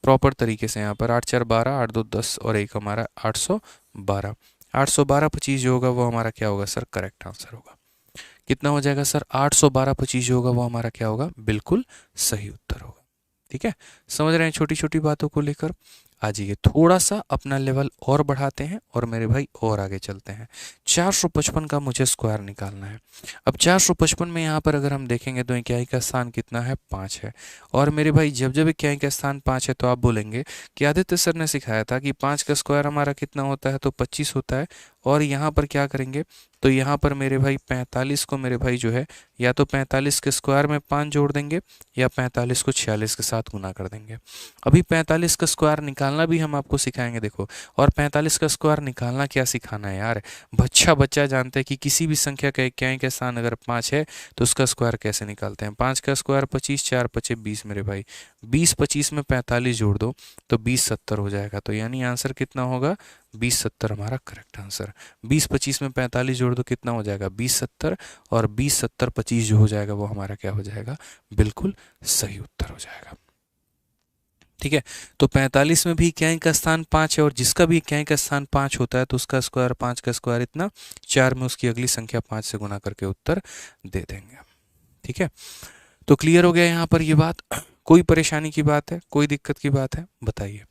प्रॉपर तरीके से, यहाँ पर 8 4 12, 8 2 10 और एक हमारा 812, 812 25 जो होगा वो हमारा क्या होगा सर, करेक्ट आंसर होगा। कितना हो जाएगा सर, 812 25 जो होगा वो हमारा क्या होगा, बिल्कुल सही उत्तर होगा, ठीक है। समझ रहे हैं छोटी छोटी बातों को लेकर। आ जाइए थोड़ा सा अपना लेवल और बढ़ाते हैं और मेरे भाई और आगे चलते हैं। 455 का मुझे स्क्वायर निकालना है। अब 455 में यहाँ पर अगर हम देखेंगे तो इकाई का स्थान कितना है, 5 है। और मेरे भाई जब जब इकाई का स्थान 5 है तो आप बोलेंगे कि आदित्य सर ने सिखाया था कि 5 का स्क्वायर हमारा कितना होता है, तो 25 होता है। और यहाँ पर क्या करेंगे, तो यहाँ पर मेरे भाई 45 को मेरे भाई जो है या तो 45 के स्क्वायर में 5 जोड़ देंगे या 45 को 46 के साथ गुना कर देंगे। अभी 45 का स्क्वायर निकालना भी हम आपको सिखाएंगे देखो। और 45 का स्क्वायर निकालना क्या सिखाना है यार, बच्चा बच्चा जानते हैं कि किसी भी संख्या का इकाई का स्थान अगर 5 है तो उसका स्क्वायर कैसे निकालते हैं। 5 का स्क्वायर 25, 4 5 20 मेरे भाई, 20 25 में 45 जोड़ दो तो 20 70 हो जाएगा। तो यानी आंसर कितना होगा, 20 70 हमारा करेक्ट आंसर। 20 25 में 45 जोड़ दो कितना हो जाएगा, 20 70, और 20 70 25 जो हो जाएगा वो हमारा क्या हो जाएगा, बिल्कुल सही उत्तर हो जाएगा, ठीक है। तो 45 में भी इकाई का स्थान 5 है और जिसका भी इकाई का स्थान 5 होता है तो उसका स्क्वायर 5 का स्क्वायर इतना, 4 में उसकी अगली संख्या 5 से गुना करके उत्तर दे देंगे, ठीक है। तो क्लियर हो गया यहाँ पर ये बात, कोई परेशानी की बात है, कोई दिक्कत की बात है बताइए।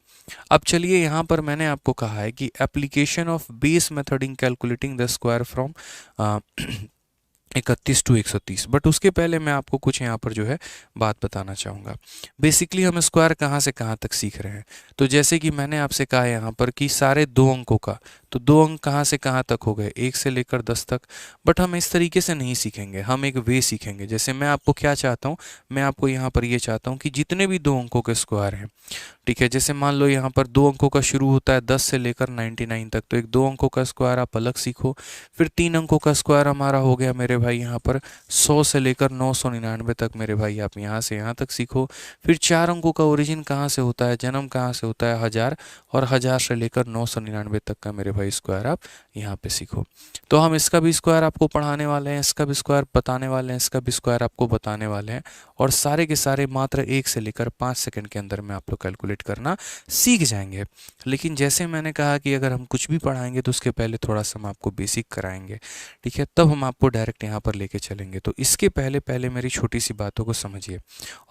अब चलिए यहाँ पर मैंने आपको कहा है कि application of base method in calculating the square from 31 to 130, but उसके पहले मैं आपको कुछ यहाँ पर जो है बात बताना चाहूँगा। बेसिकली हम स्क्वायर कहाँ से कहाँ तक सीख रहे हैं, तो जैसे कि मैंने आपसे कहा है यहाँ पर कि सारे 2 अंकों का, तो 2 अंक कहाँ से कहाँ तक हो गए, 1 से लेकर 10 तक। बट हम इस तरीके से नहीं सीखेंगे, हम एक वे सीखेंगे। जैसे मैं आपको क्या चाहता हूँ, मैं आपको यहाँ पर ये चाहता हूँ कि जितने भी 2 अंकों के स्क्वायर हैं, ठीक है, जैसे मान लो यहाँ पर 2 अंकों का शुरू होता है 10 से लेकर 99 तक, तो एक 2 अंकों का स्क्वायर आप अलग सीखो। फिर 3 अंकों का स्क्वायर हमारा हो गया मेरे भाई यहाँ पर 100 से लेकर 999 तक, मेरे भाई आप यहाँ से यहाँ तक सीखो। फिर 4 अंकों का ओरिजिन कहाँ से होता है, जन्म कहाँ से होता है, 1000, और 1000 से लेकर 999 तक का मेरे भाई स्क्वायर आप यहाँ पे सीखो। तो हम इसका भी स्क्वायर आपको पढ़ाने वाले हैं, इसका भी स्क्वायर बताने वाले हैं, इसका भी स्क्वायर आपको बताने वाले हैं, और सारे के सारे मात्र 1 से लेकर 5 सेकंड के अंदर में आप लोग कैलकुलेट करना सीख जाएंगे। लेकिन जैसे मैंने कहा कि अगर हम कुछ भी पढ़ाएंगे तो उसके पहले थोड़ा सा हम आपको बेसिक कराएंगे, ठीक है, तब हम आपको डायरेक्ट यहाँ पर लेके चलेंगे। तो इसके पहले पहले मेरी छोटी सी बातों को समझिए,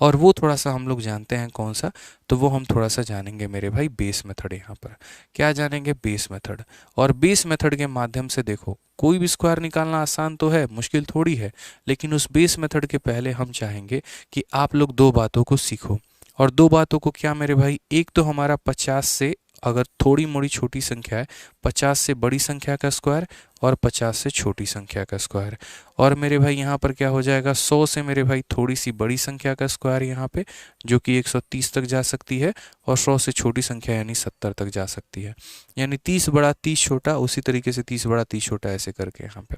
और वो थोड़ा सा हम लोग जानते हैं कौन सा, तो वो हम थोड़ा सा जानेंगे मेरे भाई बेस मेथड। यहाँ पर क्या जानेंगे, बेस मेथड। और बेस मेथड के माध्यम से देखो कोई भी स्क्वायर निकालना आसान तो है, मुश्किल थोड़ी है, लेकिन उस बेस मेथड के पहले हम चाहेंगे कि आप लोग 2 बातों को सीखो। और 2 बातों को क्या मेरे भाई, एक तो हमारा 50 से अगर थोड़ी मोड़ी छोटी संख्या है, 50 से बड़ी संख्या का स्क्वायर और 50 से छोटी संख्या का स्क्वायर। और मेरे भाई यहाँ पर क्या हो जाएगा, 100 से मेरे भाई थोड़ी सी बड़ी संख्या का स्क्वायर यहाँ पे, जो कि 130 तक जा सकती है, और 100 से छोटी संख्या यानी 70 तक जा सकती है। यानी 30 बड़ा 30 छोटा, उसी तरीके से 30 बड़ा 30 छोटा, ऐसे करके यहाँ पे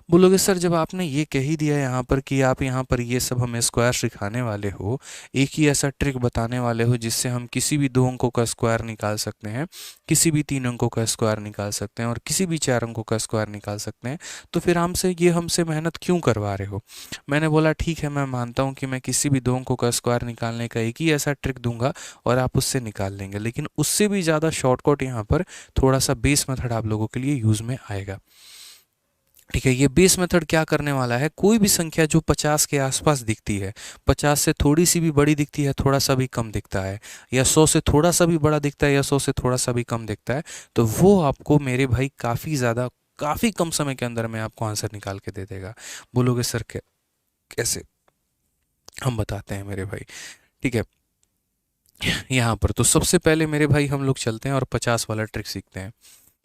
बोलोगे सर जब आपने ये कह ही दिया यहाँ पर कि आप यहाँ पर ये सब हमें स्क्वायर सिखाने वाले हो, एक ही ऐसा ट्रिक बताने वाले हो जिससे हम किसी भी 2 अंकों का स्क्वायर निकाल सकते हैं, किसी भी 3 अंकों का स्क्वायर निकाल सकते हैं और किसी भी 4 अंकों का स्क्वायर निकाल सकते हैं, तो फिर हमसे मेहनत क्यों करवा रहे हो। मैंने बोला ठीक है, मैं मानता हूँ कि मैं किसी भी 2 अंकों का स्क्वायर निकालने का एक ही ऐसा ट्रिक दूंगा और आप उससे निकाल लेंगे, लेकिन उससे भी ज़्यादा शॉर्टकट यहाँ पर थोड़ा सा बेस मेथड आप लोगों के लिए यूज़ में आएगा। ठीक है, ये बेस मेथड क्या करने वाला है, कोई भी संख्या जो 50 के आसपास दिखती है, 50 से थोड़ी सी भी बड़ी दिखती है, थोड़ा सा भी कम दिखता है, या 100 से थोड़ा सा भी बड़ा दिखता है या 100 से थोड़ा सा भी कम दिखता है, तो वो आपको मेरे भाई काफ़ी कम समय के अंदर में आपको आंसर निकाल के दे देगा। बोलोगे सर कैसे, हम बताते हैं मेरे भाई। ठीक है, यहाँ पर तो सबसे पहले मेरे भाई हम लोग चलते हैं और 50 वाला ट्रिक सीखते हैं।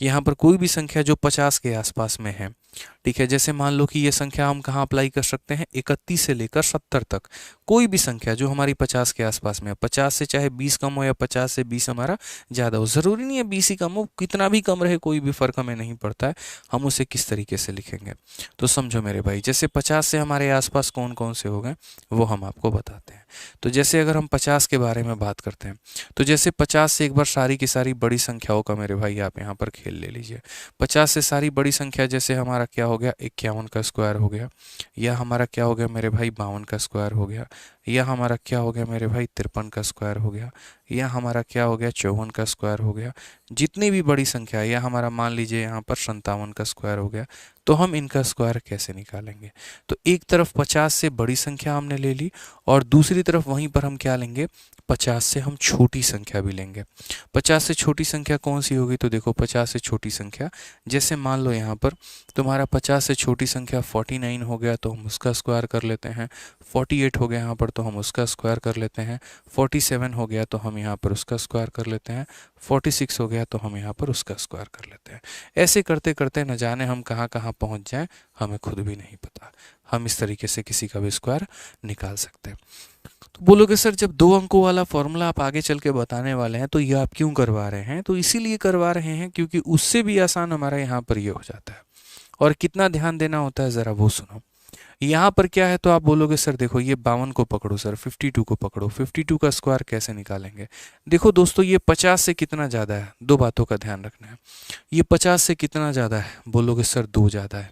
यहाँ पर कोई भी संख्या जो 50 के आसपास में है, ठीक है, जैसे मान लो कि ये संख्या हम कहाँ अप्लाई कर सकते हैं, 31 से लेकर 70 तक, कोई भी संख्या जो हमारी 50 के आसपास में है, 50 से चाहे 20 कम हो या 50 से 20 हमारा ज़्यादा हो, ज़रूरी नहीं है 20 ही कम हो, कितना भी कम रहे कोई भी फ़र्क हमें नहीं पड़ता है। हम उसे किस तरीके से लिखेंगे, तो समझो मेरे भाई, जैसे 50 से हमारे आसपास कौन कौन से हो गए वो हम आपको बताते हैं। तो जैसे अगर हम 50 के बारे में बात करते हैं, तो जैसे 50 से एक बार सारी की सारी बड़ी संख्याओं का मेरे भाई आप यहाँ पर खेल ले लीजिए। 50 से सारी बड़ी संख्या जैसे हमारा क्या हो गया, 51 का स्क्वायर हो गया, या हमारा क्या हो गया मेरे भाई 52 का स्क्वायर हो गया, या हमारा क्या हो गया मेरे भाई 53 का स्क्वायर हो गया, या हमारा क्या हो गया 54 का स्क्वायर हो गया। जितनी भी बड़ी संख्या है, या हमारा मान लीजिए यहाँ पर 57 का स्क्वायर हो गया, तो हम इनका स्क्वायर कैसे निकालेंगे। तो एक तरफ 50 से बड़ी संख्या हमने ले ली और दूसरी तरफ वहीं पर हम क्या लेंगे, 50 से हम छोटी संख्या भी लेंगे। 50 से छोटी संख्या कौन सी होगी, तो देखो 50 से छोटी संख्या जैसे मान लो यहाँ पर तुम्हारा 50 से छोटी संख्या 49 हो गया, तो हम उसका स्क्वायर कर लेते हैं। 48 हो गया यहाँ पर, तो हम उसका स्क्वायर कर लेते हैं। 47 हो गया तो हम यहाँ पर उसका स्क्वायर कर लेते हैं। 46 हो गया तो हम यहाँ पर उसका स्क्वायर कर लेते हैं। ऐसे करते करते न जाने हम कहाँ कहाँ पहुँच जाएं, हमें खुद भी नहीं पता। हम इस तरीके से किसी का भी स्क्वायर निकाल सकते हैं। तो बोलोगे सर जब 2 अंकों वाला फॉर्मूला आप आगे चल के बताने वाले हैं तो ये आप क्यों करवा रहे हैं, तो इसीलिए करवा रहे हैं क्योंकि उससे भी आसान हमारा यहाँ पर ये हो जाता है। और कितना ध्यान देना होता है ज़रा वो सुनो। यहाँ पर क्या है, तो आप बोलोगे सर देखो ये 52 को पकड़ो, सर 52 को पकड़ो, 52 का स्क्वायर कैसे निकालेंगे। देखो दोस्तों ये 50 से कितना ज़्यादा है, दो बातों का ध्यान रखना है। ये 50 से कितना ज़्यादा है, बोलोगे सर 2 ज़्यादा है।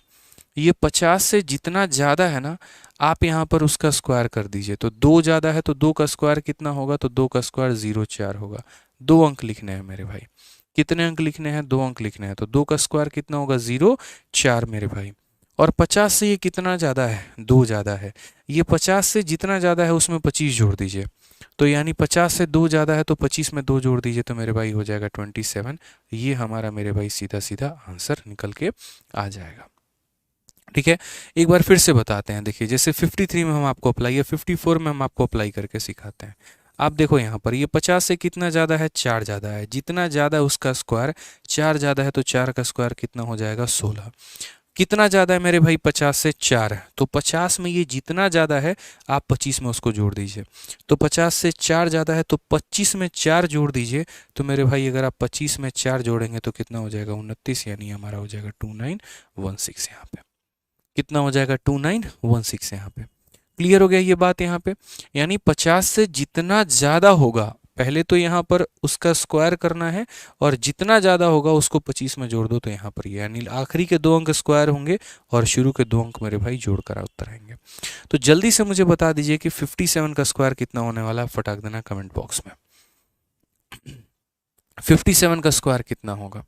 ये 50 से जितना ज़्यादा है ना, आप यहाँ पर उसका स्क्वायर कर दीजिए। तो 2 ज़्यादा है तो 2 का स्क्वायर कितना होगा, तो 2 का स्क्वायर 0,4 होगा। 2 अंक लिखने हैं मेरे भाई, कितने अंक लिखने हैं, 2 अंक लिखने हैं, तो 2 का स्क्वायर कितना होगा 0,4 मेरे भाई। और 50 से ये कितना ज़्यादा है, 2 ज़्यादा है। ये 50 से जितना ज़्यादा है उसमें 25 जोड़ दीजिए, तो यानी 50 से 2 ज़्यादा है तो 25 में 2 जोड़ दीजिए, तो मेरे भाई हो जाएगा 27। ये हमारा मेरे भाई सीधा सीधा आंसर निकल के आ जाएगा। ठीक है, एक बार फिर से बताते हैं। देखिए जैसे 53 में हम आपको अप्लाई, या 54 में हम आपको अप्लाई करके सिखाते हैं। आप देखो यहाँ पर ये 50 से कितना ज़्यादा है, 4 ज़्यादा है। जितना ज़्यादा है उसका स्क्वायर, 4 ज़्यादा है तो 4 का स्क्वायर कितना हो जाएगा 16। कितना ज़्यादा है मेरे भाई, 50 से 4 है, तो 50 में ये जितना ज़्यादा है आप 25 में उसको जोड़ दीजिए। तो 50 से 4 ज़्यादा है तो 25 में 4 जोड़ दीजिए, तो मेरे भाई अगर आप 25 में 4 जोड़ेंगे तो कितना हो जाएगा 29, यानी हमारा हो जाएगा 2916 यहाँ पे। कितना हो जाएगा 2916 यहाँ पे। क्लियर हो गया ये बात यहाँ पे। यानी 50 से जितना ज़्यादा होगा, पहले तो यहाँ पर उसका स्क्वायर करना है और जितना ज़्यादा होगा उसको 25 में जोड़ दो, तो यहाँ पर यानी आखिरी के 2 अंक स्क्वायर होंगे और शुरू के 2 अंक मेरे भाई जोड़ कर उत्तर आएंगे। तो जल्दी से मुझे बता दीजिए कि 57 का स्क्वायर कितना होने वाला है, फटाक देना कमेंट बॉक्स में। 57 का स्क्वायर कितना होगा,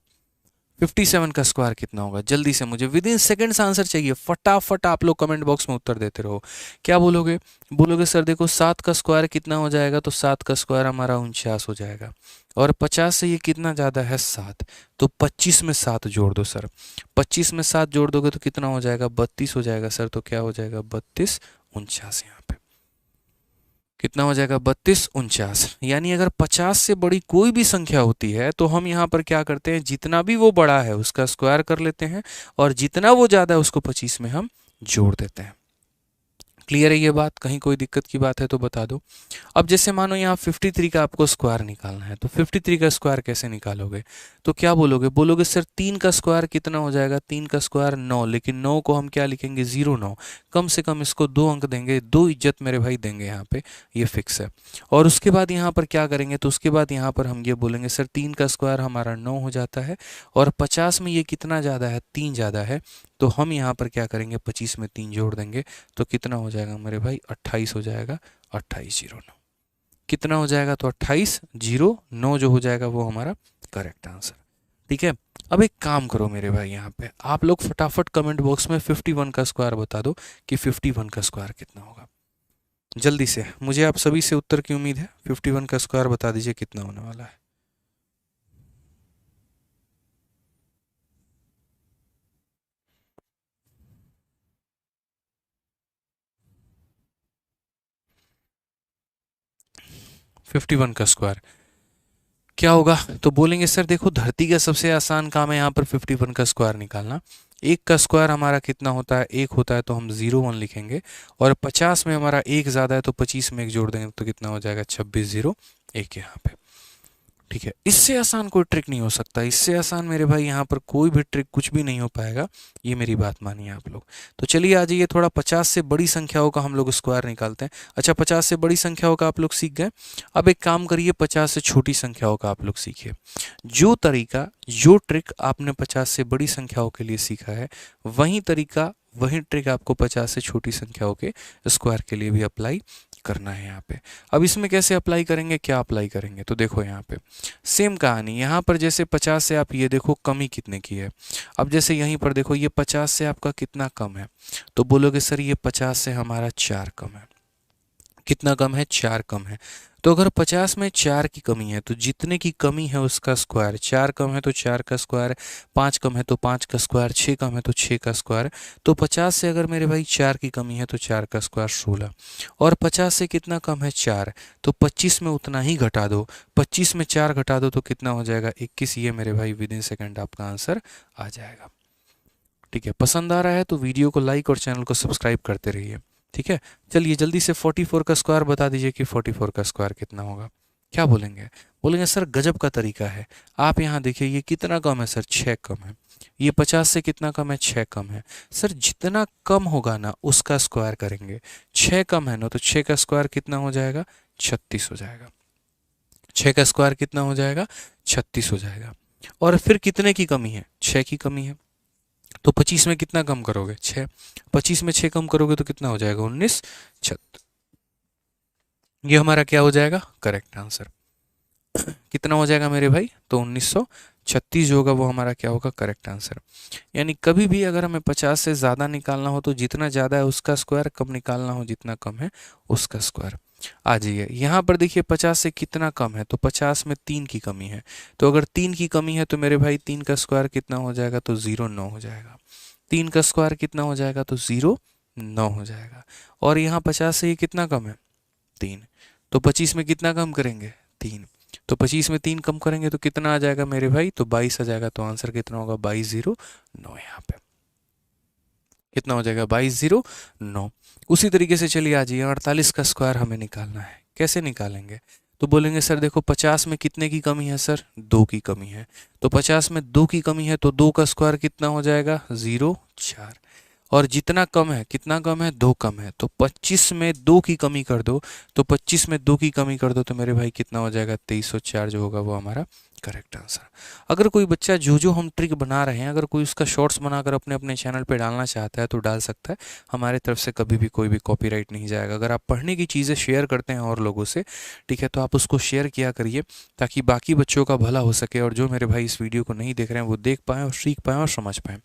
57 का स्क्वायर कितना होगा, जल्दी से मुझे विद इन सेकेंड्स आंसर चाहिए। फटाफट आप लोग कमेंट बॉक्स में उत्तर देते रहो। क्या बोलोगे, बोलोगे सर देखो 7 का स्क्वायर कितना हो जाएगा, तो 7 का स्क्वायर हमारा 49 हो जाएगा। और 50 से ये कितना ज़्यादा है 7, तो 25 में 7 जोड़ दो सर। 25 में 7 जोड़ दोगे तो कितना हो जाएगा 32 हो जाएगा सर। तो क्या हो जाएगा 32 49 यहाँ पे। कितना हो जाएगा 32 49। यानी अगर 50 से बड़ी कोई भी संख्या होती है तो हम यहाँ पर क्या करते हैं, जितना भी वो बड़ा है उसका स्क्वायर कर लेते हैं और जितना वो ज़्यादा है उसको 25 में हम जोड़ देते हैं। क्लियर है ये बात? कहीं कोई दिक्कत की बात है तो बता दो। अब जैसे मानो यहाँ 53 का आपको स्क्वायर निकालना है, तो 53 का स्क्वायर कैसे निकालोगे? तो क्या बोलोगे? बोलोगे सर 3 का स्क्वायर कितना हो जाएगा? 3 का स्क्वायर 9, लेकिन 9 को हम क्या लिखेंगे? 09। कम से कम इसको 2 अंक देंगे, 2 इज्जत मेरे भाई देंगे यहाँ पे, ये फिक्स है। और उसके बाद यहाँ पर क्या करेंगे? तो उसके बाद यहाँ पर हम ये बोलेंगे सर 3 का स्क्वायर हमारा 9 हो जाता है और 50 में ये कितना ज़्यादा है? 3 ज़्यादा है। तो हम यहाँ पर क्या करेंगे? 25 में 3 जोड़ देंगे तो कितना हो जाएगा मेरे भाई? 28 हो जाएगा। 2809 कितना हो जाएगा? तो 2809 जो हो जाएगा वो हमारा करेक्ट आंसर। ठीक है, अब एक काम करो मेरे भाई, यहाँ पे आप लोग फटाफट कमेंट बॉक्स में 51 का स्क्वायर बता दो कि 51 का स्क्वायर कितना होगा। जल्दी से, मुझे आप सभी से उत्तर की उम्मीद है। 51 का स्क्वायर बता दीजिए कितना होने वाला है। फिफ्टी वन का स्क्वायर क्या होगा? तो बोलेंगे सर देखो धरती का सबसे आसान काम है यहाँ पर 51 का स्क्वायर निकालना। एक का स्क्वायर हमारा कितना होता है? एक होता है, तो हम 01 लिखेंगे और 50 में हमारा एक ज़्यादा है तो 25 में एक जोड़ देंगे तो कितना हो जाएगा? 2601 यहाँ पे। ठीक है, इससे आसान कोई ट्रिक नहीं हो सकता, इससे आसान मेरे भाई यहाँ पर कोई भी ट्रिक कुछ भी नहीं हो पाएगा, ये मेरी बात मानिए आप लोग। तो चलिए आ जाइए, थोड़ा 50 से बड़ी संख्याओं का हम लोग स्क्वायर निकालते हैं। अच्छा, 50 से बड़ी संख्याओं का आप लोग सीख गए, अब एक काम करिए 50 से छोटी संख्याओं का आप लोग सीखिए। जो तरीका, जो ट्रिक आपने 50 से बड़ी संख्याओं के लिए सीखा है, वही तरीका, वही ट्रिक आपको 50 से छोटी संख्याओं के स्क्वायर के लिए भी अप्लाई करना है यहाँ पे। अब इसमें कैसे अप्लाई करेंगे, क्या अप्लाई करेंगे? तो देखो यहाँ पे सेम कहानी, यहाँ पर जैसे 50 से आप ये देखो कमी कितने की है। अब जैसे यहीं पर देखो ये 50 से आपका कितना कम है, तो बोलोगे सर ये 50 से हमारा 4 कम है। कितना कम है? 4 कम है। तो अगर 50 में 4 की कमी है तो जितने की कमी है उसका स्क्वायर, 4 कम है तो 4 का स्क्वायर, 5 कम है तो 5 का स्क्वायर, 6 कम है तो 6 का स्क्वायर। तो 50 से अगर मेरे भाई 4 की कमी है तो 4 का स्क्वायर 16, और 50 से कितना कम है? 4, तो 25 में उतना ही घटा दो, 25 में 4 घटा दो तो कितना हो जाएगा? 21। ये मेरे भाई विद इन सेकेंड आपका आंसर आ जाएगा। ठीक है, पसंद आ रहा है तो वीडियो को लाइक और चैनल को सब्सक्राइब करते रहिए। ठीक है, चलिए जल्दी से 44 का स्क्वायर बता दीजिए कि 44 का स्क्वायर कितना होगा। क्या बोलेंगे? बोलेंगे सर गजब का तरीका है, आप यहाँ देखिए ये कितना कम है? सर 6 कम है। ये 50 से कितना कम है? 6 कम है। सर जितना कम होगा ना उसका स्क्वायर करेंगे, 6 कम है ना, तो 6 का स्क्वायर कितना हो जाएगा? 36 हो जाएगा। 6 का स्क्वायर कितना हो जाएगा? 36 हो जाएगा। और फिर कितने की कमी है? 6 की कमी है। तो 25 में कितना कम करोगे? 6। 25 में 6 कम करोगे तो कितना हो जाएगा? 19 छत। ये हमारा क्या हो जाएगा? Correct answer. कितना हो जाएगा मेरे भाई? तो 1936 जो होगा वो हमारा क्या होगा? Correct answer. यानी कभी भी अगर हमें 50 से ज़्यादा निकालना हो तो जितना ज़्यादा है उसका स्क्वायर, कम निकालना हो जितना कम है उसका स्क्वायर। आ जाइए यहाँ पर देखिए 50 से कितना कम है? तो 50 में 3 की कमी है। तो अगर 3 की कमी है तो मेरे भाई 3 का स्क्वायर कितना हो जाएगा? तो 09 हो जाएगा। 3 का स्क्वायर कितना हो जाएगा? तो 09 हो जाएगा। और यहाँ 50 से ये कितना कम है? 3। तो 25 में कितना कम करेंगे? 3। तो 25 में 3 कम करेंगे तो कितना आ जाएगा मेरे भाई? तो 22 आ जाएगा। तो आंसर कितना होगा? 2209 यहाँ पे कितना हो जाएगा? 2209। उसी तरीके से चलिए आ जाइए 48 का स्क्वायर हमें निकालना है। कैसे निकालेंगे? तो बोलेंगे सर देखो 50 में कितने की कमी है? सर 2 की कमी है। तो 50 में 2 की कमी है तो 2 का स्क्वायर कितना हो जाएगा? 04। और जितना कम है, कितना कम है? 2 कम है। तो 25 में 2 की कमी कर दो, तो 25 में 2 की कमी कर दो तो मेरे भाई कितना हो जाएगा? 2304 जो होगा वो हमारा करेक्ट आंसर। अगर कोई बच्चा जो जो हम ट्रिक बना रहे हैं, अगर कोई उसका शॉर्ट्स बनाकर अपने अपने चैनल पे डालना चाहता है तो डाल सकता है, हमारे तरफ से कभी भी कोई भी कॉपीराइट नहीं जाएगा। अगर आप पढ़ने की चीज़ें शेयर करते हैं और लोगों से, ठीक है, तो आप उसको शेयर किया करिए ताकि बाकी बच्चों का भला हो सके और जो मेरे भाई इस वीडियो को नहीं देख रहे हैं वो देख पाएँ और सीख पाएँ और समझ पाएँ।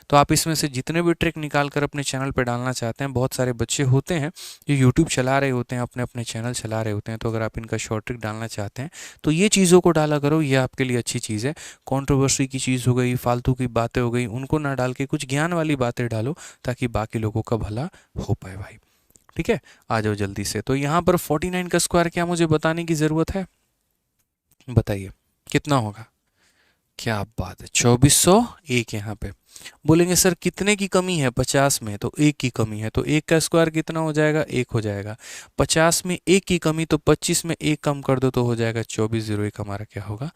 तो आप इसमें से जितने भी ट्रिक निकाल कर अपने चैनल पर डालना चाहते हैं, बहुत सारे बच्चे होते हैं जो यूट्यूब चला रहे होते हैं, अपने अपने चैनल चला रहे होते हैं, तो अगर आप इनका शॉर्ट ट्रिक डालना चाहते हैं तो ये चीज़ों को डाला करो, ये आपके लिए अच्छी चीज़ है। कंट्रोवर्सी की चीज़ हो गई, फालतू की बातें हो गई, उनको ना डाल के कुछ ज्ञान वाली बातें डालो ताकि बाकी लोगों का भला हो पाए भाई। ठीक है, आ जाओ जल्दी से। तो यहाँ पर 49 का स्क्वायर क्या मुझे बताने की ज़रूरत है, बताइए कितना होगा। क्या बात है, 2401 यहाँ पे। बोलेंगे सर कितने की कमी है, 50 में, तो एक की कमी है, तो एक का स्क्वायर कितना हो जाएगा, एक हो जाएगा। 50 में एक की कमी, तो 25 में एक कम कर दो तो हो जाएगा 2401। हमारा क्या होगा,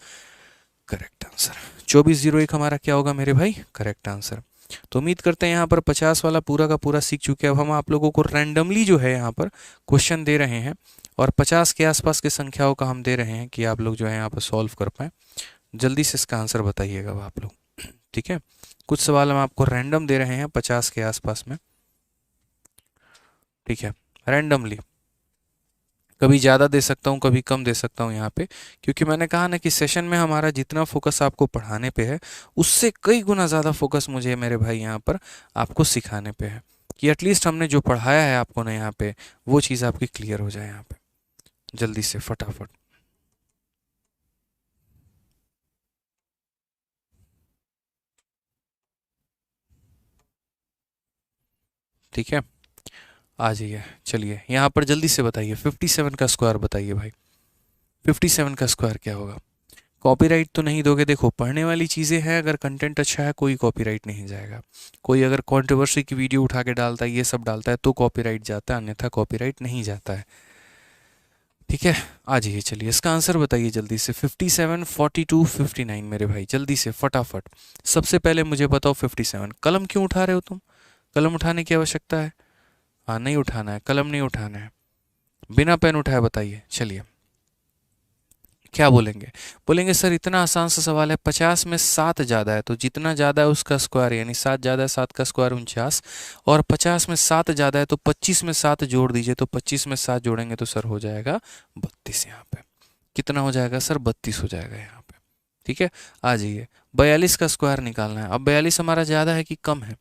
करेक्ट आंसर। 2401 हमारा क्या होगा मेरे भाई, करेक्ट आंसर। तो उम्मीद करते हैं यहाँ पर 50 वाला पूरा का पूरा सीख चुके हैं। अब हम आप लोगों को रैंडमली जो है यहाँ पर क्वेश्चन दे रहे हैं और 50 के आसपास के संख्याओं का हम दे रहे हैं कि आप लोग जो है यहाँ पर सॉल्व कर पाएँ। जल्दी से इसका आंसर बताइएगा अब आप लोग, ठीक है। कुछ सवाल हम आपको रैंडम दे रहे हैं 50 के आसपास में, ठीक है, रैंडमली। कभी ज़्यादा दे सकता हूँ, कभी कम दे सकता हूँ यहाँ पे, क्योंकि मैंने कहा ना कि सेशन में हमारा जितना फोकस आपको पढ़ाने पे है उससे कई गुना ज़्यादा फोकस मुझे मेरे भाई यहाँ पर आपको सिखाने पे है, कि एटलीस्ट हमने जो पढ़ाया है आपको ना यहाँ पे वो चीज़ आपकी क्लियर हो जाए यहाँ पे। जल्दी से फटाफट, ठीक है, आ जाइए। चलिए यहाँ पर जल्दी से बताइए 57 का स्क्वायर बताइए भाई, 57 का स्क्वायर क्या होगा। कॉपीराइट तो नहीं दोगे, देखो पढ़ने वाली चीज़ें हैं, अगर कंटेंट अच्छा है कोई कॉपीराइट नहीं जाएगा। कोई अगर कंट्रोवर्सी की वीडियो उठा के डालता है, ये सब डालता है तो कॉपीराइट जाता है, अन्यथा कॉपीराइट नहीं जाता है, ठीक है। आ जाइए, चलिए इसका आंसर बताइए जल्दी से। 57, 42, 59 मेरे भाई, जल्दी से फटाफट। सबसे पहले मुझे बताओ 57, कलम क्यों उठा रहे हो तुम, कलम उठाने की आवश्यकता है, हाँ नहीं उठाना है, कलम नहीं उठाना है, बिना पेन उठाए बताइए। चलिए क्या बोलेंगे, बोलेंगे सर इतना आसान सा सवाल है, 50 में 7 ज़्यादा है तो जितना ज़्यादा है उसका स्क्वायर, यानी 7 ज़्यादा है, 7 का स्क्वायर 49, और 50 में 7 ज़्यादा है तो 25 में 7 जोड़ दीजिए, तो 25 में 7 जोड़ेंगे तो सर हो जाएगा 32। यहाँ पे कितना हो जाएगा सर, 32 हो जाएगा यहाँ पे, ठीक है। आ जाइए, 42 का स्क्वायर निकालना है। अब 42 हमारा ज़्यादा है कि कम है,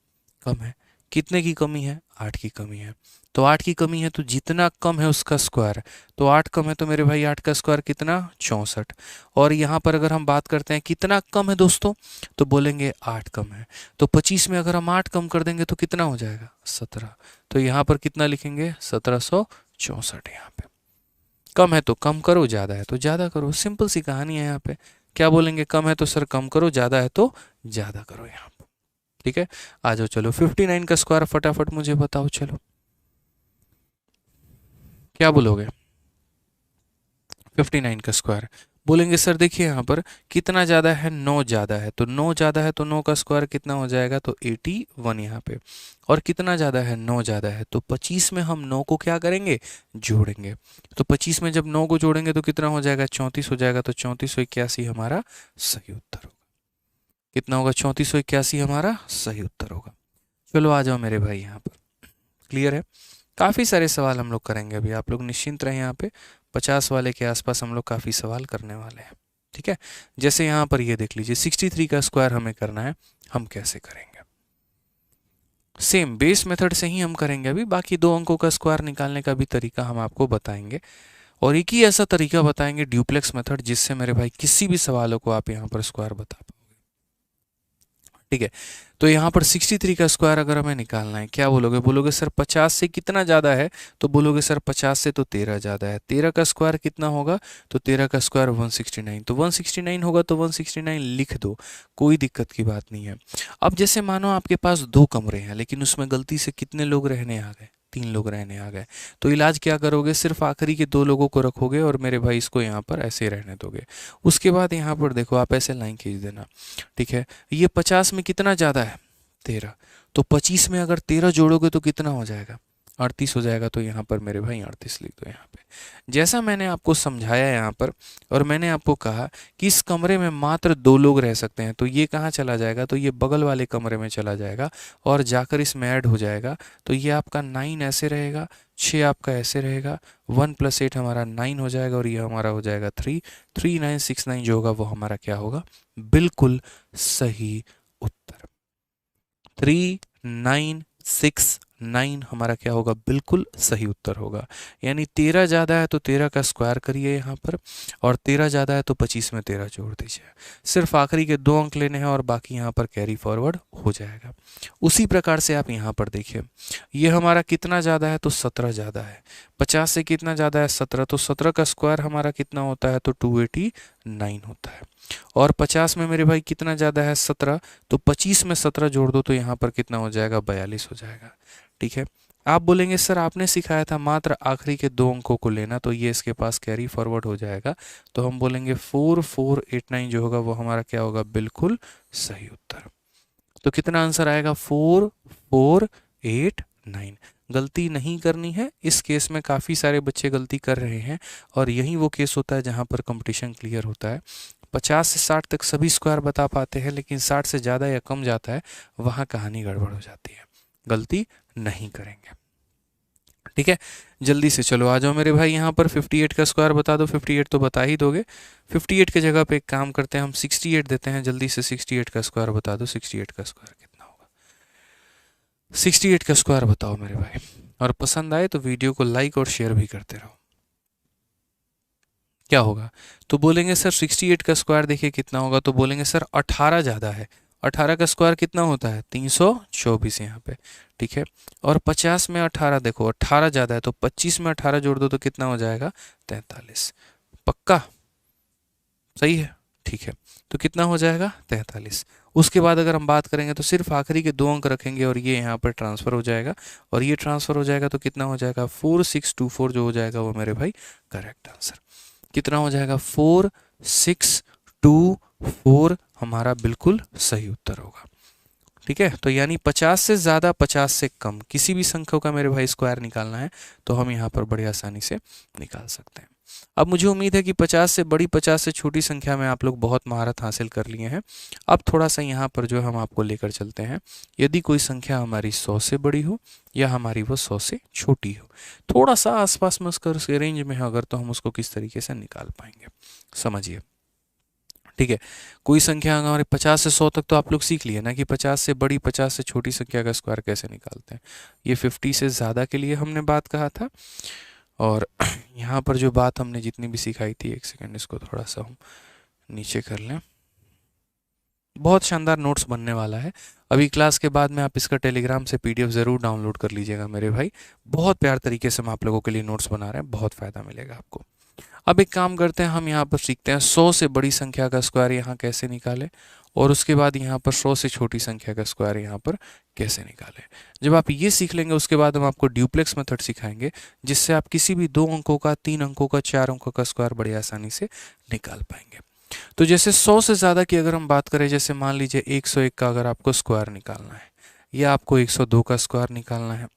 कम है। कितने की कमी है, 8 की कमी है, तो 8 की कमी है तो जितना कम है उसका स्क्वायर, तो 8 कम है तो मेरे भाई 8 का स्क्वायर कितना, 64। और यहाँ पर अगर हम बात करते हैं कितना कम है दोस्तों, तो बोलेंगे 8 कम है, तो 25 में अगर हम 8 कम कर देंगे तो कितना हो जाएगा, 17। तो यहाँ पर कितना लिखेंगे, 1764। यहाँ पे कम है तो कम करो, ज़्यादा है तो ज़्यादा करो, सिंपल सी कहानी है यहाँ पे। क्या बोलेंगे, कम है तो सर कम करो, ज़्यादा है तो ज़्यादा करो यहाँ पे, ठीक है। आ जाओ, चलो 59 का स्क्वायर फटाफट मुझे बताओ, चलो क्या बोलोगे। 59 का स्क्वायर बोलेंगे सर देखिए यहाँ पर कितना ज़्यादा है, 9 ज़्यादा है, तो 9 ज़्यादा है तो 9 का स्क्वायर कितना हो जाएगा, तो 81 यहाँ पे। और कितना ज़्यादा है, 9 ज़्यादा है, तो 25 में हम 9 को क्या करेंगे, जोड़ेंगे, तो 25 में जब 9 को जोड़ेंगे तो कितना हो जाएगा, 34 हो जाएगा, तो 3481 हमारा सही उत्तर होगा। कितना होगा, 3481 हमारा सही उत्तर होगा। चलो आ जाओ मेरे भाई यहाँ पर, क्लियर है। काफ़ी सारे सवाल हम लोग करेंगे अभी, आप लोग निश्चिंत रहें। यहाँ पे 50 वाले के आसपास हम लोग काफ़ी सवाल करने वाले हैं, ठीक है। जैसे यहाँ पर ये देख लीजिए 63 का स्क्वायर हमें करना है, हम कैसे करेंगे, सेम बेस मेथड से ही हम करेंगे अभी। बाकी 2 अंकों का स्क्वायर निकालने का भी तरीका हम आपको बताएंगे, और एक ही ऐसा तरीका बताएंगे ड्यूप्लेक्स मेथड, जिससे मेरे भाई किसी भी सवालों को आप यहाँ पर स्क्वायर बता पाओ, ठीक है। तो यहाँ पर 63 का स्क्वायर अगर हमें निकालना है, क्या बोलोगे, बोलोगे सर 50 से कितना ज़्यादा है, तो बोलोगे सर 50 से तो 13 ज़्यादा है। 13 का स्क्वायर कितना होगा, तो 13 का स्क्वायर 169, तो 169 होगा तो 169 लिख दो, कोई दिक्कत की बात नहीं है। अब जैसे मानो आपके पास 2 कमरे हैं, लेकिन उसमें गलती से कितने लोग रहने आ गए, 3 लोग रहने आ गए, तो इलाज क्या करोगे, सिर्फ आखिरी के 2 लोगों को रखोगे और मेरे भाई इसको यहाँ पर ऐसे रहने दोगे। उसके बाद यहाँ पर देखो आप ऐसे लाइन खींच देना, ठीक है। ये 50 में कितना ज़्यादा है, 13, तो 25 में अगर 13 जोड़ोगे तो कितना हो जाएगा, 38 हो जाएगा, तो यहाँ पर मेरे भाई 38 लिख दो यहाँ पे। जैसा मैंने आपको समझाया यहाँ पर, और मैंने आपको कहा कि इस कमरे में मात्र 2 लोग रह सकते हैं, तो ये कहाँ चला जाएगा, तो ये बगल वाले कमरे में चला जाएगा और जाकर इसमें ऐड हो जाएगा, तो ये आपका 9 ऐसे रहेगा, 6 आपका ऐसे रहेगा, 1 + 8 हमारा 9 हो जाएगा, और ये हमारा हो जाएगा 3, 3969 जो होगा वो हमारा क्या होगा, बिल्कुल सही उत्तर 3969 9 हमारा क्या होगा, बिल्कुल सही उत्तर होगा। यानी 13 ज़्यादा है तो 13 का स्क्वायर करिए यहाँ पर, और 13 ज़्यादा है तो 25 में 13 जोड़ दीजिए। सिर्फ आखिरी के 2 अंक लेने हैं और बाकी यहाँ पर कैरी फॉरवर्ड हो जाएगा। उसी प्रकार से आप यहाँ पर देखिए, ये हमारा कितना ज़्यादा है तो 17 ज़्यादा है, 50 से कितना ज़्यादा है 17, तो 17 का स्क्वायर हमारा कितना होता है तो 289 होता है। और 50 में मेरे भाई कितना ज़्यादा है 17, तो 25 में 17 जोड़ दो तो यहाँ पर कितना हो जाएगा 42 हो जाएगा। ठीक है, आप बोलेंगे सर आपने सिखाया था मात्र आखिरी के 2 अंकों को लेना, तो ये इसके पास कैरी फॉरवर्ड हो जाएगा। तो हम बोलेंगे 4489 जो होगा वो हमारा क्या होगा, बिल्कुल सही उत्तर। तो कितना आंसर आएगा 4489। गलती नहीं करनी है, इस केस में काफ़ी सारे बच्चे गलती कर रहे हैं, और यही वो केस होता है जहाँ पर कंपटीशन क्लियर होता है। 50 से 60 तक सभी स्क्वायर बता पाते हैं, लेकिन 60 से ज़्यादा या कम जाता है वहाँ कहानी गड़बड़ हो जाती है। गलती नहीं करेंगे। ठीक है, जल्दी से चलो आ जाओ मेरे भाई, यहाँ पर 58 का स्क्वायर बता दो। 58 तो बता ही दोगे, 58 के जगह पे एक काम करते हैं हम 68 देते हैं। जल्दी से 68 का स्क्वायर बता दो। 68 का स्क्वायर कितना होगा, 68 का स्क्वायर बताओ मेरे भाई। और पसंद आए तो वीडियो को लाइक और शेयर भी करते रहो। क्या होगा, तो बोलेंगे सर 68 का स्क्वायर देखिए कितना होगा, तो बोलेंगे सर 18 ज़्यादा है। 18 का स्क्वायर कितना होता है 324 यहाँ पे। ठीक है, और 50 में 18 देखो, 18 ज़्यादा है तो 25 में 18 जोड़ दो तो कितना हो जाएगा 43। पक्का सही है, ठीक है, तो कितना हो जाएगा 43। उसके बाद अगर हम बात करेंगे तो सिर्फ आखिरी के 2 अंक रखेंगे और ये यहाँ पर ट्रांसफ़र हो जाएगा, और ये ट्रांसफ़र हो जाएगा तो कितना हो जाएगा 4624 जो हो जाएगा वो मेरे भाई करेक्ट आंसर। कितना हो जाएगा 4624 हमारा बिल्कुल सही उत्तर होगा। ठीक है, तो यानी 50 से ज़्यादा 50 से कम किसी भी संख्या का मेरे भाई स्क्वायर निकालना है तो हम यहाँ पर बड़ी आसानी से निकाल सकते हैं। अब मुझे उम्मीद है कि 50 से बड़ी 50 से छोटी संख्या में आप लोग बहुत महारत हासिल कर लिए हैं। अब थोड़ा सा यहाँ पर जो हम आपको लेकर चलते हैं, यदि कोई संख्या हमारी 100 से बड़ी हो या हमारी वो 100 से छोटी हो, थोड़ा सा आसपास में उसके रेंज में है अगर, तो हम उसको किस तरीके से निकाल पाएंगे, समझिए। ठीक है, कोई संख्या हमारे 50 से 100 तक तो आप लोग सीख लिए ना कि 50 से बड़ी 50 से छोटी संख्या का स्क्वायर कैसे निकालते हैं। ये 50 से ज़्यादा के लिए हमने बात कहा था, और यहाँ पर जो बात हमने जितनी भी सिखाई थी, एक सेकंड इसको थोड़ा सा हम नीचे कर लें। बहुत शानदार नोट्स बनने वाला है। अभी क्लास के बाद में आप इसका टेलीग्राम से PDF ज़रूर डाउनलोड कर लीजिएगा मेरे भाई। बहुत प्यार तरीके से हम आप लोगों के लिए नोट्स बना रहे हैं, बहुत फ़ायदा मिलेगा आपको। अब एक काम करते हैं, हम यहाँ पर सीखते हैं 100 से बड़ी संख्या का स्क्वायर यहाँ कैसे निकालें, और उसके बाद यहाँ पर 100 से छोटी संख्या का स्क्वायर यहाँ पर कैसे निकालें। जब आप ये सीख लेंगे उसके बाद हम आपको ड्यूप्लेक्स मेथड सिखाएंगे, जिससे आप किसी भी 2 अंकों का, 3 अंकों का, 4 अंकों का स्क्वायर बड़ी आसानी से निकाल पाएंगे। तो जैसे 100 से ज़्यादा की अगर हम बात करें, जैसे मान लीजिए 101 का अगर आपको स्क्वायर निकालना है, या आपको 102 का स्क्वायर निकालना है,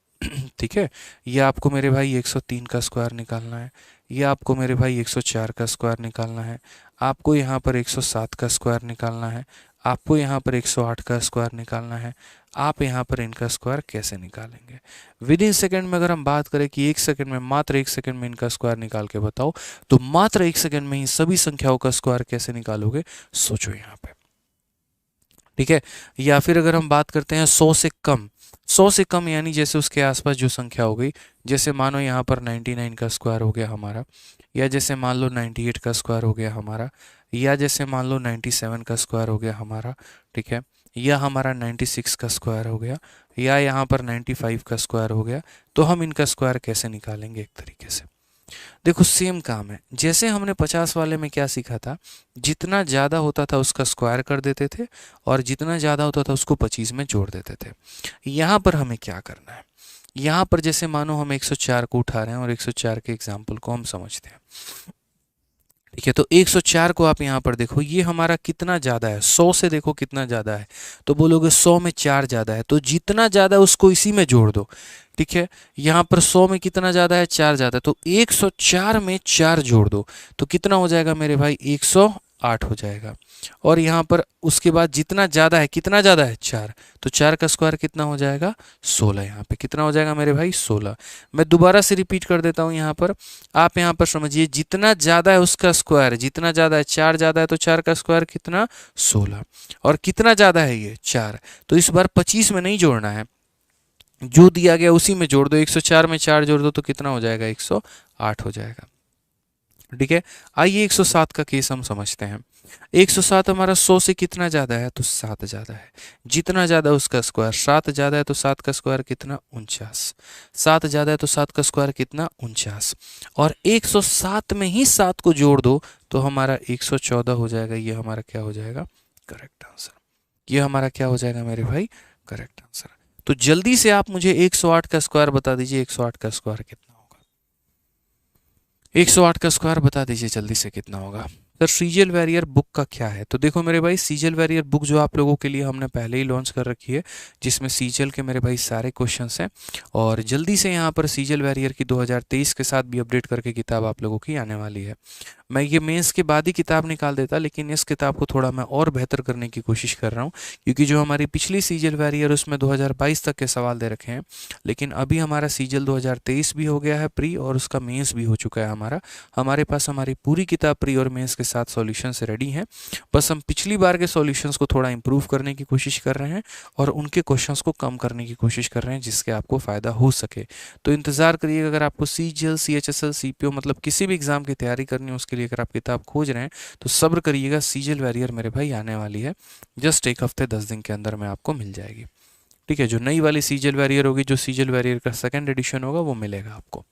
ठीक है, या आपको मेरे भाई 103 का स्क्वायर निकालना है, या आपको मेरे भाई 104 का स्क्वायर निकालना है, आपको यहाँ पर 107 का स्क्वायर निकालना है, आपको यहाँ पर 108 का स्क्वायर निकालना है, आप यहाँ पर इनका स्क्वायर कैसे निकालेंगे। विद इन सेकेंड में अगर हम बात करें कि 1 सेकेंड में, मात्र 1 सेकेंड में इनका स्क्वायर निकाल के बताओ, तो मात्र 1 सेकेंड में ही सभी संख्याओं का स्क्वायर कैसे निकालोगे, सोचो यहाँ पे। ठीक है, या फिर अगर हम बात करते हैं 100 से कम, 100 से कम यानी जैसे उसके आसपास जो संख्या हो गई, जैसे मानो यहाँ पर 99 का स्क्वायर हो गया हमारा, या जैसे मान लो 98 का स्क्वायर हो गया हमारा, या जैसे मान लो 97 का स्क्वायर हो गया हमारा, ठीक है, या हमारा 96 का स्क्वायर हो गया, या यहाँ पर 95 का स्क्वायर हो गया, तो हम इनका स्क्वायर कैसे निकालेंगे एक तरीके से। देखो सेम काम है, जैसे हमने 50 वाले में क्या सीखा था, जितना ज़्यादा होता था उसका स्क्वायर कर देते थे, और जितना ज़्यादा होता था उसको 25 में जोड़ देते थे। यहाँ पर हमें क्या करना है, यहाँ पर जैसे मानो हम 104 को उठा रहे हैं और 104 के एग्जाम्पल को हम समझते हैं। ठीक है, तो 104 को आप यहाँ पर देखो, ये हमारा कितना ज़्यादा है, 100 से देखो कितना ज़्यादा है, तो बोलोगे 100 में 4 ज़्यादा है, तो जितना ज़्यादा उसको इसी में जोड़ दो। ठीक है, यहाँ पर 100 में कितना ज़्यादा है, 4 ज़्यादा है, तो 104 में 4 जोड़ दो तो कितना हो जाएगा मेरे भाई 108 हो जाएगा। और यहाँ पर उसके बाद जितना ज़्यादा है, कितना ज़्यादा है 4, तो 4 का स्क्वायर कितना हो जाएगा 16। यहाँ पे कितना हो जाएगा मेरे भाई 16। मैं दोबारा से रिपीट कर देता हूँ, यहाँ पर आप यहाँ पर समझिए, जितना ज़्यादा है उसका स्क्वायर, जितना ज़्यादा है 4 ज़्यादा है तो 4 का स्क्वायर कितना 16, और कितना ज़्यादा है ये 4, तो इस बार 25 में नहीं जोड़ना है, जो दिया गया उसी में जोड़ दो, 104 में 4 जोड़ दो तो कितना हो जाएगा, 108 हो जाएगा। ठीक है, आइए 107 का केस हम समझते हैं। 107 हमारा 100 से कितना ज़्यादा है, तो 7 ज़्यादा है। जितना ज़्यादा उसका स्क्वायर, 7 ज़्यादा है तो 7 का स्क्वायर कितना, 49। 7 ज़्यादा है तो 7 का स्क्वायर कितना, 49। और 107 में ही 7 को जोड़ दो तो हमारा 114 हो जाएगा। ये हमारा क्या हो जाएगा, करेक्ट आंसर। ये हमारा क्या हो जाएगा मेरे भाई, करेक्ट आंसर। तो जल्दी से आप मुझे 108 का स्क्वायर बता दीजिए, 108 का स्क्वायर कितना होगा। 108 का स्क्वायर बता दीजिए जल्दी से कितना होगा। सर सीजल वैरियर बुक का क्या है, तो देखो मेरे भाई, सीजल वैरियर बुक जो आप लोगों के लिए हमने पहले ही लॉन्च कर रखी है, जिसमें सीजल के मेरे भाई सारे क्वेश्चंस हैं। और जल्दी से यहाँ पर सीजल वैरियर की 2023 के साथ भी अपडेट करके किताब आप लोगों की आने वाली है। मैं ये मेंस के बाद ही किताब निकाल देता, लेकिन इस किताब को थोड़ा मैं और बेहतर करने की कोशिश कर रहा हूँ, क्योंकि जो हमारी पिछली सीजल वैरियर उसमें 2022 तक के सवाल दे रखे हैं, लेकिन अभी हमारा सीजल 2023 भी हो गया है प्री, और उसका मेंस भी हो चुका है हमारा। हमारे पास हमारी पूरी किताब प्री और मेंस के साथ सॉल्यूशंस रेडी हैं। बस हम पिछली बार के सॉल्यूशंस को थोड़ा इंप्रूव करने की कोशिश कर रहे हैं और उनके क्वेश्चंस को कम करने की कोशिश कर रहे हैं, जिसके आपको फ़ायदा हो सके। तो इंतज़ार करिएगा। अगर आपको सीजीएल, सीएचएसएल, सीपीओ मतलब किसी भी एग्ज़ाम की तैयारी करनी है, उसके लिए अगर आप किताब खोज रहे हैं तो सब्र करिएगा। सीजीएल वैरियर मेरे भाई आने वाली है, जस्ट एक हफ्ते 10 दिन के अंदर में आपको मिल जाएगी। ठीक है, जो नई वाली सीजल वैरियर होगी, जो सीजल वैरियर का सेकंड एडिशन होगा, वो मिलेगा आपको।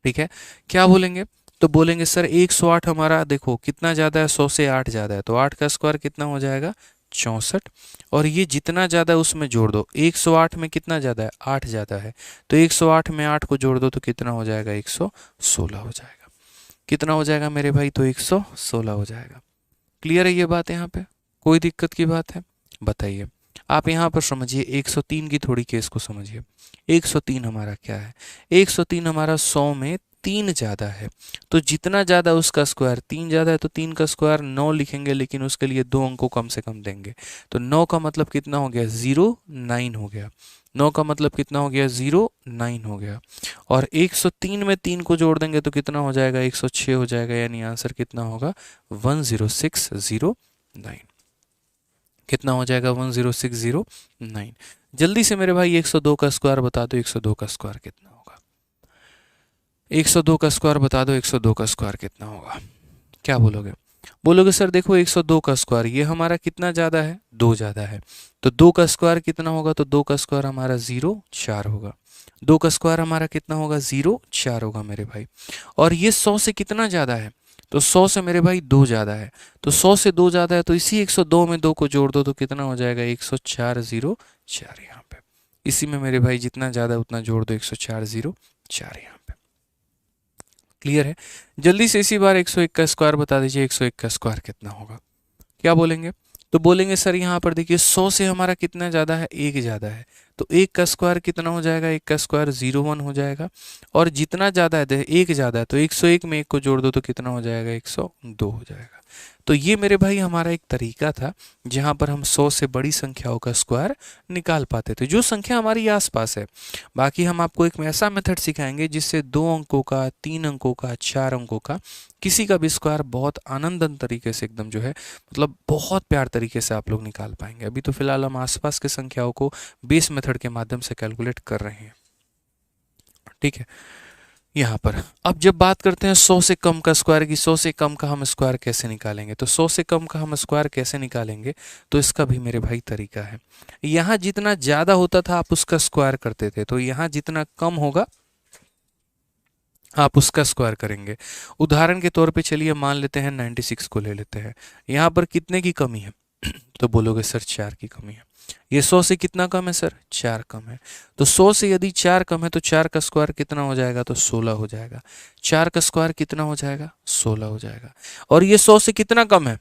ठीक है, क्या बोलेंगे, तो बोलेंगे सर 108 हमारा देखो कितना ज़्यादा है, 100 से 8 ज़्यादा है, तो 8 का स्क्वायर कितना हो जाएगा, 64। और ये जितना ज़्यादा है उसमें जोड़ दो, 108 में कितना ज़्यादा है, 8 ज़्यादा है, तो 108 में 8 को जोड़ दो तो कितना हो जाएगा, 116 हो जाएगा। कितना हो जाएगा मेरे भाई, तो 116 हो जाएगा। क्लियर है ये बात, यहाँ पे कोई दिक्कत की बात है, बताइए। आप यहाँ पर समझिए 103 की थोड़ी केस को समझिए। 103 हमारा क्या है, 103 हमारा 100 में 3 ज़्यादा है, तो जितना ज़्यादा उसका स्क्वायर, 3 ज़्यादा है तो 3 का स्क्वायर 9 लिखेंगे, लेकिन उसके लिए 2 अंक को कम से कम देंगे। तो 9 का मतलब कितना हो गया, 09 हो गया। 9 का मतलब कितना हो गया, 09 हो गया। और 103 में 3 को जोड़ देंगे तो कितना हो जाएगा, 106 हो जाएगा। यानी आंसर कितना होगा, 10609। कितना हो जाएगा, 10609। जल्दी से मेरे भाई 102 का स्क्वायर बता दो, 102 का स्क्वायर कितना होगा। 102 का स्क्वायर बता दो, 102 का स्क्वायर कितना होगा। क्या बोलोगे, बोलोगे सर देखो 102 का स्क्वायर ये हमारा कितना ज़्यादा है, 2 ज़्यादा है, तो 2 का स्क्वायर कितना होगा, तो 2 का स्क्वायर हमारा 04 होगा। 2 का स्क्वायर हमारा कितना होगा, 04 होगा मेरे भाई। और ये 100 से कितना ज़्यादा है, तो 100 से मेरे भाई 2 ज़्यादा है, तो 100 से 2 ज़्यादा है, तो इसी 102 में 2 को जोड़ दो तो कितना हो जाएगा, 10404 यहाँ पे। इसी में मेरे भाई जितना ज़्यादा उतना जोड़ दो, 10404 यहाँ पे। क्लियर है, जल्दी से इसी बार 101 का स्क्वायर बता दीजिए, 101 का स्क्वायर कितना होगा। क्या बोलेंगे, तो बोलेंगे सर यहाँ पर देखिए 100 से हमारा कितना ज़्यादा है, 1 ज़्यादा है, तो 1 का स्क्वायर कितना हो जाएगा, 1 का स्क्वायर 01 हो जाएगा। और जितना ज़्यादा है, 1 ज़्यादा है, तो 101 में 1 को जोड़ दो तो कितना हो जाएगा, 102 हो जाएगा। तो ये मेरे भाई हमारा एक तरीका था जहाँ पर हम 100 से बड़ी संख्याओं का स्क्वायर निकाल पाते थे, जो संख्या हमारी आसपास है। बाकी हम आपको एक ऐसा मेथड सिखाएंगे जिससे 2 अंकों का, 3 अंकों का, 4 अंकों का किसी का भी स्क्वायर बहुत आनंदन तरीके से एकदम जो है, मतलब बहुत प्यार तरीके से आप लोग निकाल पाएंगे। अभी तो फिलहाल हम आसपास के संख्याओं को बेस मेथड के माध्यम से कैलकुलेट कर रहे हैं। ठीक है, यहाँ पर अब जब बात करते हैं 100 से कम का स्क्वायर की, 100 से कम का हम स्क्वायर कैसे निकालेंगे, तो 100 से कम का हम स्क्वायर कैसे निकालेंगे, तो इसका भी मेरे भाई तरीका है। यहाँ जितना ज़्यादा होता था आप उसका स्क्वायर करते थे, तो यहाँ जितना कम होगा आप उसका स्क्वायर करेंगे। उदाहरण के तौर पे चलिए मान लेते हैं 96 को ले लेते हैं। यहाँ पर कितने की कमी है, तो बोलोगे सर 4 की कमी है। ये 100 से कितना कम है सर, 4 कम है। तो 100 से यदि 4 कम है तो 4 का स्क्वायर कितना हो जाएगा, तो 16 हो जाएगा। 4 का स्क्वायर कितना हो जाएगा, 16 हो जाएगा। और ये 100 से कितना कम है,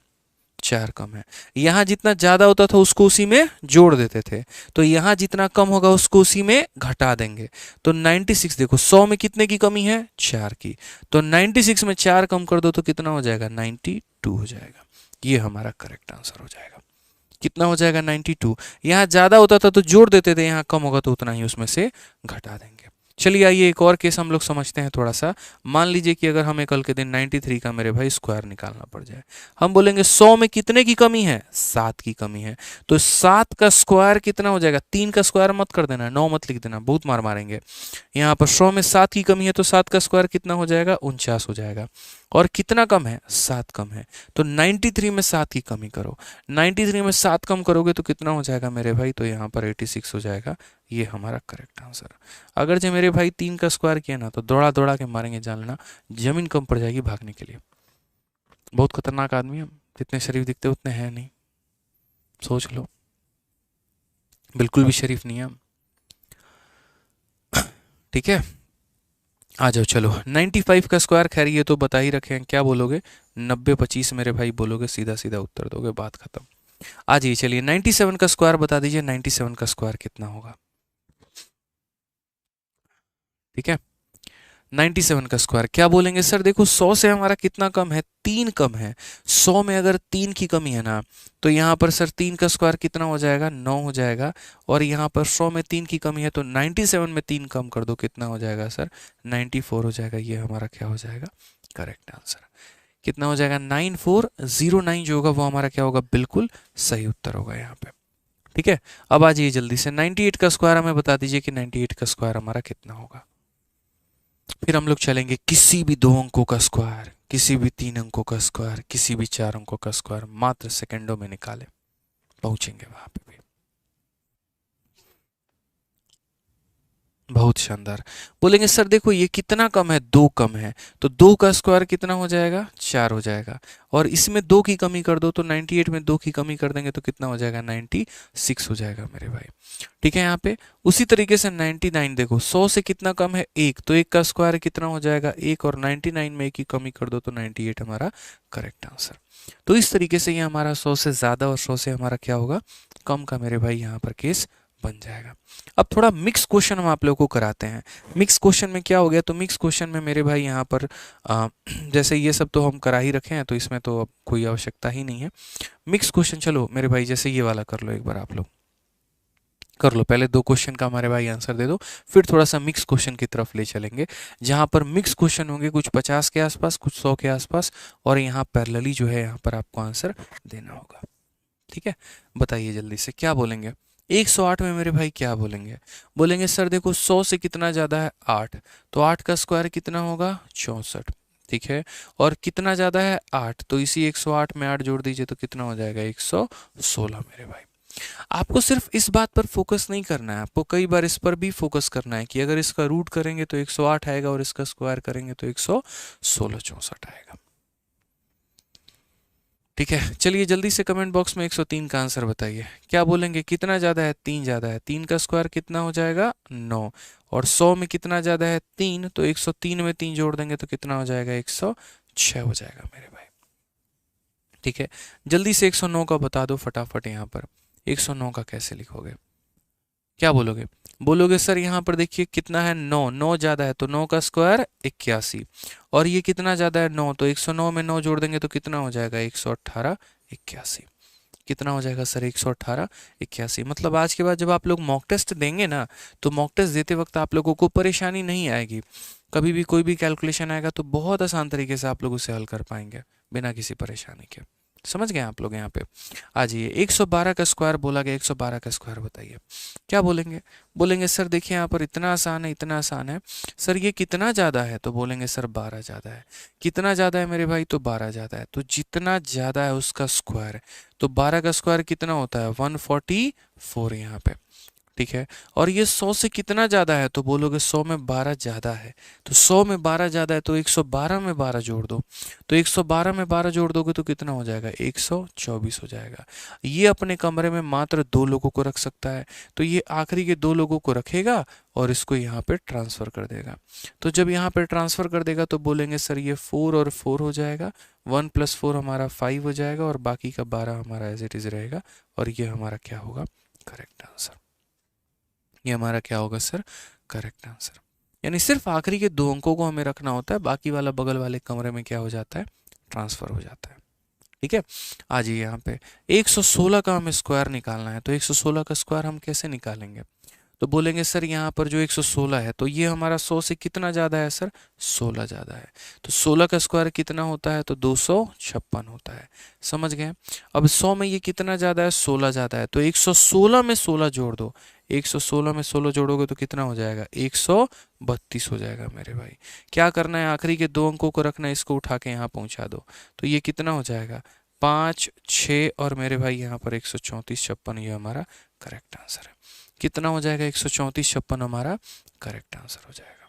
4 कम है। यहाँ जितना ज़्यादा होता था उसको उसी में जोड़ देते थे, तो यहाँ जितना कम होगा उसको उसी में घटा देंगे। तो 96 देखो 100 में कितने की कमी है, 4 की, तो 96 में 4 कम कर दो तो कितना हो जाएगा, 92 हो जाएगा। ये हमारा करेक्ट आंसर हो जाएगा। कितना हो जाएगा, 92। यहाँ ज़्यादा होता था तो जोड़ देते थे, यहाँ कम होगा तो उतना ही उसमें से घटा देंगे। चलिए आइए एक और केस हम लोग समझते हैं थोड़ा सा। मान लीजिए कि अगर हमें कल के दिन 93 का मेरे भाई स्क्वायर निकालना पड़ जाए। हम बोलेंगे 100 में कितने की कमी है, 7 की कमी है। तो 7 का स्क्वायर कितना हो जाएगा, 3 का स्क्वायर मत कर देना, 9 मत लिख देना, बहुत मार मारेंगे। यहाँ पर 100 में 7 की कमी है तो 7 का स्क्वायर कितना हो जाएगा, 49 हो जाएगा। और कितना कम है, 7 कम है। तो 93 में 7 की कमी करो, 93 में 7 कम करोगे तो कितना हो जाएगा मेरे भाई, तो यहाँ पर 86 हो जाएगा। ये हमारा करेक्ट आंसर। अगर जो मेरे भाई 3 का स्क्वायर किया ना तो दौड़ा दौड़ा के मारेंगे, जान लेना जमीन कम पड़ जाएगी भागने के लिए। बहुत खतरनाक आदमी हम, जितने शरीफ दिखते उतने हैं नहीं, सोच लो, बिल्कुल भी शरीफ नहीं है हम। ठीक है, आ जाओ चलो। 95 का स्क्वायर, खैर ये तो बता ही रखे हैं, क्या बोलोगे, 90 25 मेरे भाई बोलोगे, सीधा सीधा उत्तर दोगे, बात खत्म। आ जाइए चलिए 97 का स्क्वायर बता दीजिए, 97 का स्क्वायर कितना होगा। ठीक है, 97 का स्क्वायर क्या बोलेंगे सर, देखो 100 से हमारा कितना कम है, 3 कम है। 100 में अगर 3 की कमी है ना तो यहाँ पर सर 3 का स्क्वायर कितना हो जाएगा, 9 हो जाएगा। और यहाँ पर 100 में 3 की कमी है तो 97 में 3 कम कर दो, कितना हो जाएगा सर, 94 हो जाएगा। ये हमारा क्या हो जाएगा, करेक्ट आंसर। कितना हो जाएगा, 9409 जो होगा वो हमारा क्या होगा, बिल्कुल सही उत्तर होगा यहाँ पे। ठीक है, अब आ जाइए जल्दी से 98 का स्क्वायर हमें बता दीजिए कि 98 का स्क्वायर हमारा कितना होगा। फिर हम लोग चलेंगे किसी भी 2 अंकों का स्क्वायर, किसी भी 3 अंकों का स्क्वायर, किसी भी 4 अंकों का स्क्वायर मात्र सेकंडों में निकाले, पहुंचेंगे वहां पे भी। बहुत शानदार। बोलेंगे सर देखो ये कितना कम है, 2 कम है, तो 2 का स्क्वायर कितना हो जाएगा, 4 हो जाएगा। और इसमें 2 की कमी कर दो तो 98 में 2 की कमी कर देंगे तो कितना हो जाएगा, 96 हो जाएगा मेरे भाई। ठीक है, यहाँ पे उसी तरीके से 99 देखो 100 से कितना कम है, 1, तो 1 का स्क्वायर कितना हो जाएगा, 1, और 99 में 1 की कमी कर दो तो 98 हमारा करेक्ट आंसर। तो इस तरीके से ये हमारा 100 से ज़्यादा और 100 से हमारा क्या होगा, कम का मेरे भाई यहाँ पर केस बन जाएगा। अब थोड़ा मिक्स क्वेश्चन हम आप लोगों को कराते हैं। मिक्स क्वेश्चन में क्या हो गया, तो मिक्स क्वेश्चन में मेरे भाई यहाँ पर जैसे ये सब तो हम करा ही रखे हैं तो इसमें तो अब कोई आवश्यकता ही नहीं है। मिक्स क्वेश्चन चलो मेरे भाई जैसे ये वाला कर लो, एक बार आप लोग कर लो। पहले 2 क्वेश्चन का हमारे भाई आंसर दे दो, फिर थोड़ा सा मिक्स क्वेश्चन की तरफ ले चलेंगे, जहाँ पर मिक्स क्वेश्चन होंगे कुछ 50 के आसपास, कुछ 100 के आसपास, और यहाँ पैरेलली जो है यहाँ पर आपको आंसर देना होगा। ठीक है, बताइए जल्दी से क्या बोलेंगे। 108 में मेरे भाई क्या बोलेंगे, बोलेंगे सर देखो 100 से कितना ज़्यादा है, 8, तो 8 का स्क्वायर कितना होगा, 64। ठीक है, और कितना ज़्यादा है, 8, तो इसी 108 में 8 जोड़ दीजिए तो कितना हो जाएगा, 116 मेरे भाई। आपको सिर्फ इस बात पर फोकस नहीं करना है, आपको कई बार इस पर भी फोकस करना है कि अगर इसका रूट करेंगे तो 108 आएगा और इसका स्क्वायर करेंगे तो 116 64 आएगा। ठीक है, चलिए जल्दी से कमेंट बॉक्स में 103 का आंसर बताइए। क्या बोलेंगे, कितना ज़्यादा है, 3 ज़्यादा है, 3 का स्क्वायर कितना हो जाएगा, 9, और 100 में कितना ज़्यादा है, 3, तो 103 में 3 जोड़ देंगे तो कितना हो जाएगा, 106 हो जाएगा मेरे भाई। ठीक है, जल्दी से 109 का बता दो फटाफट। यहाँ पर 109 का कैसे लिखोगे, क्या बोलोगे, बोलोगे सर यहाँ पर देखिए कितना है, 9, 9 ज़्यादा है तो 9 का स्क्वायर 81, और ये कितना ज़्यादा है, 9, तो 109 में 9 जोड़ देंगे तो कितना हो जाएगा, 118 81। कितना हो जाएगा सर, 118 81। मतलब आज के बाद जब आप लोग मॉक टेस्ट देंगे ना तो मॉक टेस्ट देते वक्त आप लोगों को परेशानी नहीं आएगी। कभी भी कोई भी कैलकुलेशन आएगा तो बहुत आसान तरीके से आप लोग उसे हल कर पाएंगे बिना किसी परेशानी के। समझ गए आप लोग। यहाँ पे आ जाइए, 112 का स्क्वायर बोला गया, 112 का स्क्वायर बताइए क्या बोलेंगे। बोलेंगे सर देखिए यहाँ पर इतना आसान है, इतना आसान है सर, ये कितना ज़्यादा है, तो बोलेंगे सर 12 ज़्यादा है। कितना ज़्यादा है मेरे भाई, तो 12 ज़्यादा है, तो जितना ज़्यादा है उसका स्क्वायर, तो 12 का स्क्वायर कितना होता है, 144 यहाँ पे। ठीक है, और ये 100 से कितना ज़्यादा है, तो बोलोगे 100 में 12 ज़्यादा है, तो 100 में 12 ज़्यादा है तो 112 में 12 जोड़ दो, तो 112 में 12 जोड़ दोगे तो कितना हो जाएगा, 124 हो जाएगा। ये अपने कमरे में मात्र 2 लोगों को रख सकता है, तो ये आखिरी के 2 लोगों को रखेगा और इसको यहाँ पे ट्रांसफ़र कर देगा। तो जब यहाँ पे ट्रांसफ़र कर देगा तो बोलेंगे सर ये 4 और 4 हो जाएगा, 1 + 4 हमारा 5 हो जाएगा, और बाकी का 12 हमारा एज इट इज़ रहेगा, और ये हमारा क्या होगा, करेक्ट आंसर। ये हमारा क्या होगा सर, करेक्ट आंसर। यानी सिर्फ आखिरी के 2 अंकों को हमें रखना होता है, बाकी वाला बगल वाले कमरे में क्या हो जाता है, ट्रांसफर हो जाता है। ठीक है, आ जाइए यहाँ पे 116 का हमें स्क्वायर निकालना है, तो 116 का स्क्वायर हम कैसे निकालेंगे, तो बोलेंगे सर यहाँ पर जो 116 है तो ये हमारा 100 से कितना ज़्यादा है सर, 16 ज़्यादा है। तो 16 का स्क्वायर कितना होता है, तो 256 होता है। समझ गए। अब 100 में ये कितना ज़्यादा है, 16 ज़्यादा है, तो 116 में 16 जोड़ दो। 116 में 16 जोड़ोगे तो कितना हो जाएगा, 132 हो जाएगा मेरे भाई। क्या करना है, आखिरी के दो अंकों को रखना है, इसको उठा के यहाँ पहुँचा दो। तो ये कितना हो जाएगा, 5, 6 और मेरे भाई यहाँ पर 134, 56, ये हमारा करेक्ट आंसर है। कितना हो जाएगा, 134, 56 हमारा करेक्ट आंसर हो जाएगा।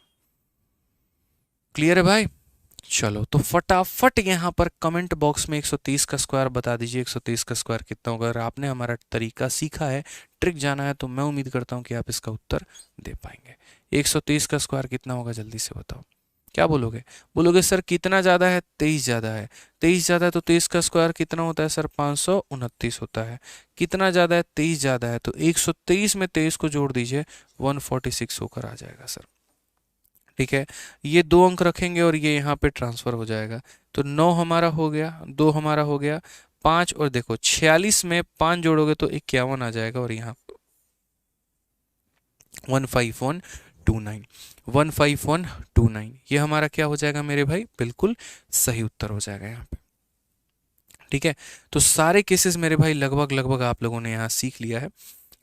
क्लियर है भाई। चलो तो फटाफट यहाँ पर कमेंट बॉक्स में 130 का स्क्वायर बता दीजिए। 130 का स्क्वायर कितना होगा। अगर आपने हमारा तरीका सीखा है, ट्रिक जाना है, तो मैं उम्मीद करता हूँ कि आप इसका उत्तर दे पाएंगे। 130 का स्क्वायर कितना होगा, जल्दी से बताओ। क्या बोलोगे, बोलोगे सर कितना ज़्यादा है, 23 ज़्यादा है। 23 ज़्यादा है तो 23 का स्क्वायर कितना होता है सर, 529 होता है। कितना ज़्यादा है, 23 ज़्यादा है, तो 123 में 23 को जोड़ दीजिए, 146 होकर आ जाएगा सर। ठीक है, ये दो अंक रखेंगे और ये यहाँ पे ट्रांसफर हो जाएगा। तो 9 हमारा हो गया, 2 हमारा हो गया, 5 और देखो 46 में 5 जोड़ोगे तो 51 आ जाएगा, और यहाँ 15129, 15129 ये हमारा क्या हो जाएगा मेरे भाई, बिल्कुल सही उत्तर हो जाएगा यहाँ पे। ठीक है, तो सारे केसेस मेरे भाई लगभग लगभग आप लोगों ने यहाँ सीख लिया है,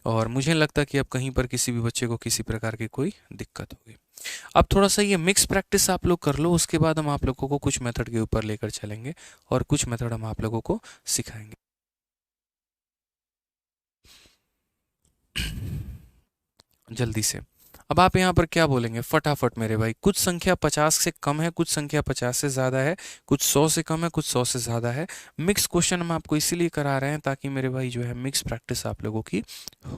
और मुझे नहीं लगता कि अब कहीं पर किसी भी बच्चे को किसी प्रकार की कोई दिक्कत होगी। अब थोड़ा सा ये मिक्स प्रैक्टिस आप लोग कर लो, उसके बाद हम आप लोगों को कुछ मेथड के ऊपर लेकर चलेंगे और कुछ मेथड हम आप लोगों को सिखाएंगे। जल्दी से अब आप यहाँ पर क्या बोलेंगे फटाफट मेरे भाई। कुछ संख्या 50 से कम है, कुछ संख्या 50 से ज़्यादा है, कुछ 100 से कम है, कुछ 100 से ज़्यादा है। मिक्स क्वेश्चन हम आपको इसीलिए करा रहे हैं ताकि मेरे भाई जो है मिक्स प्रैक्टिस आप लोगों की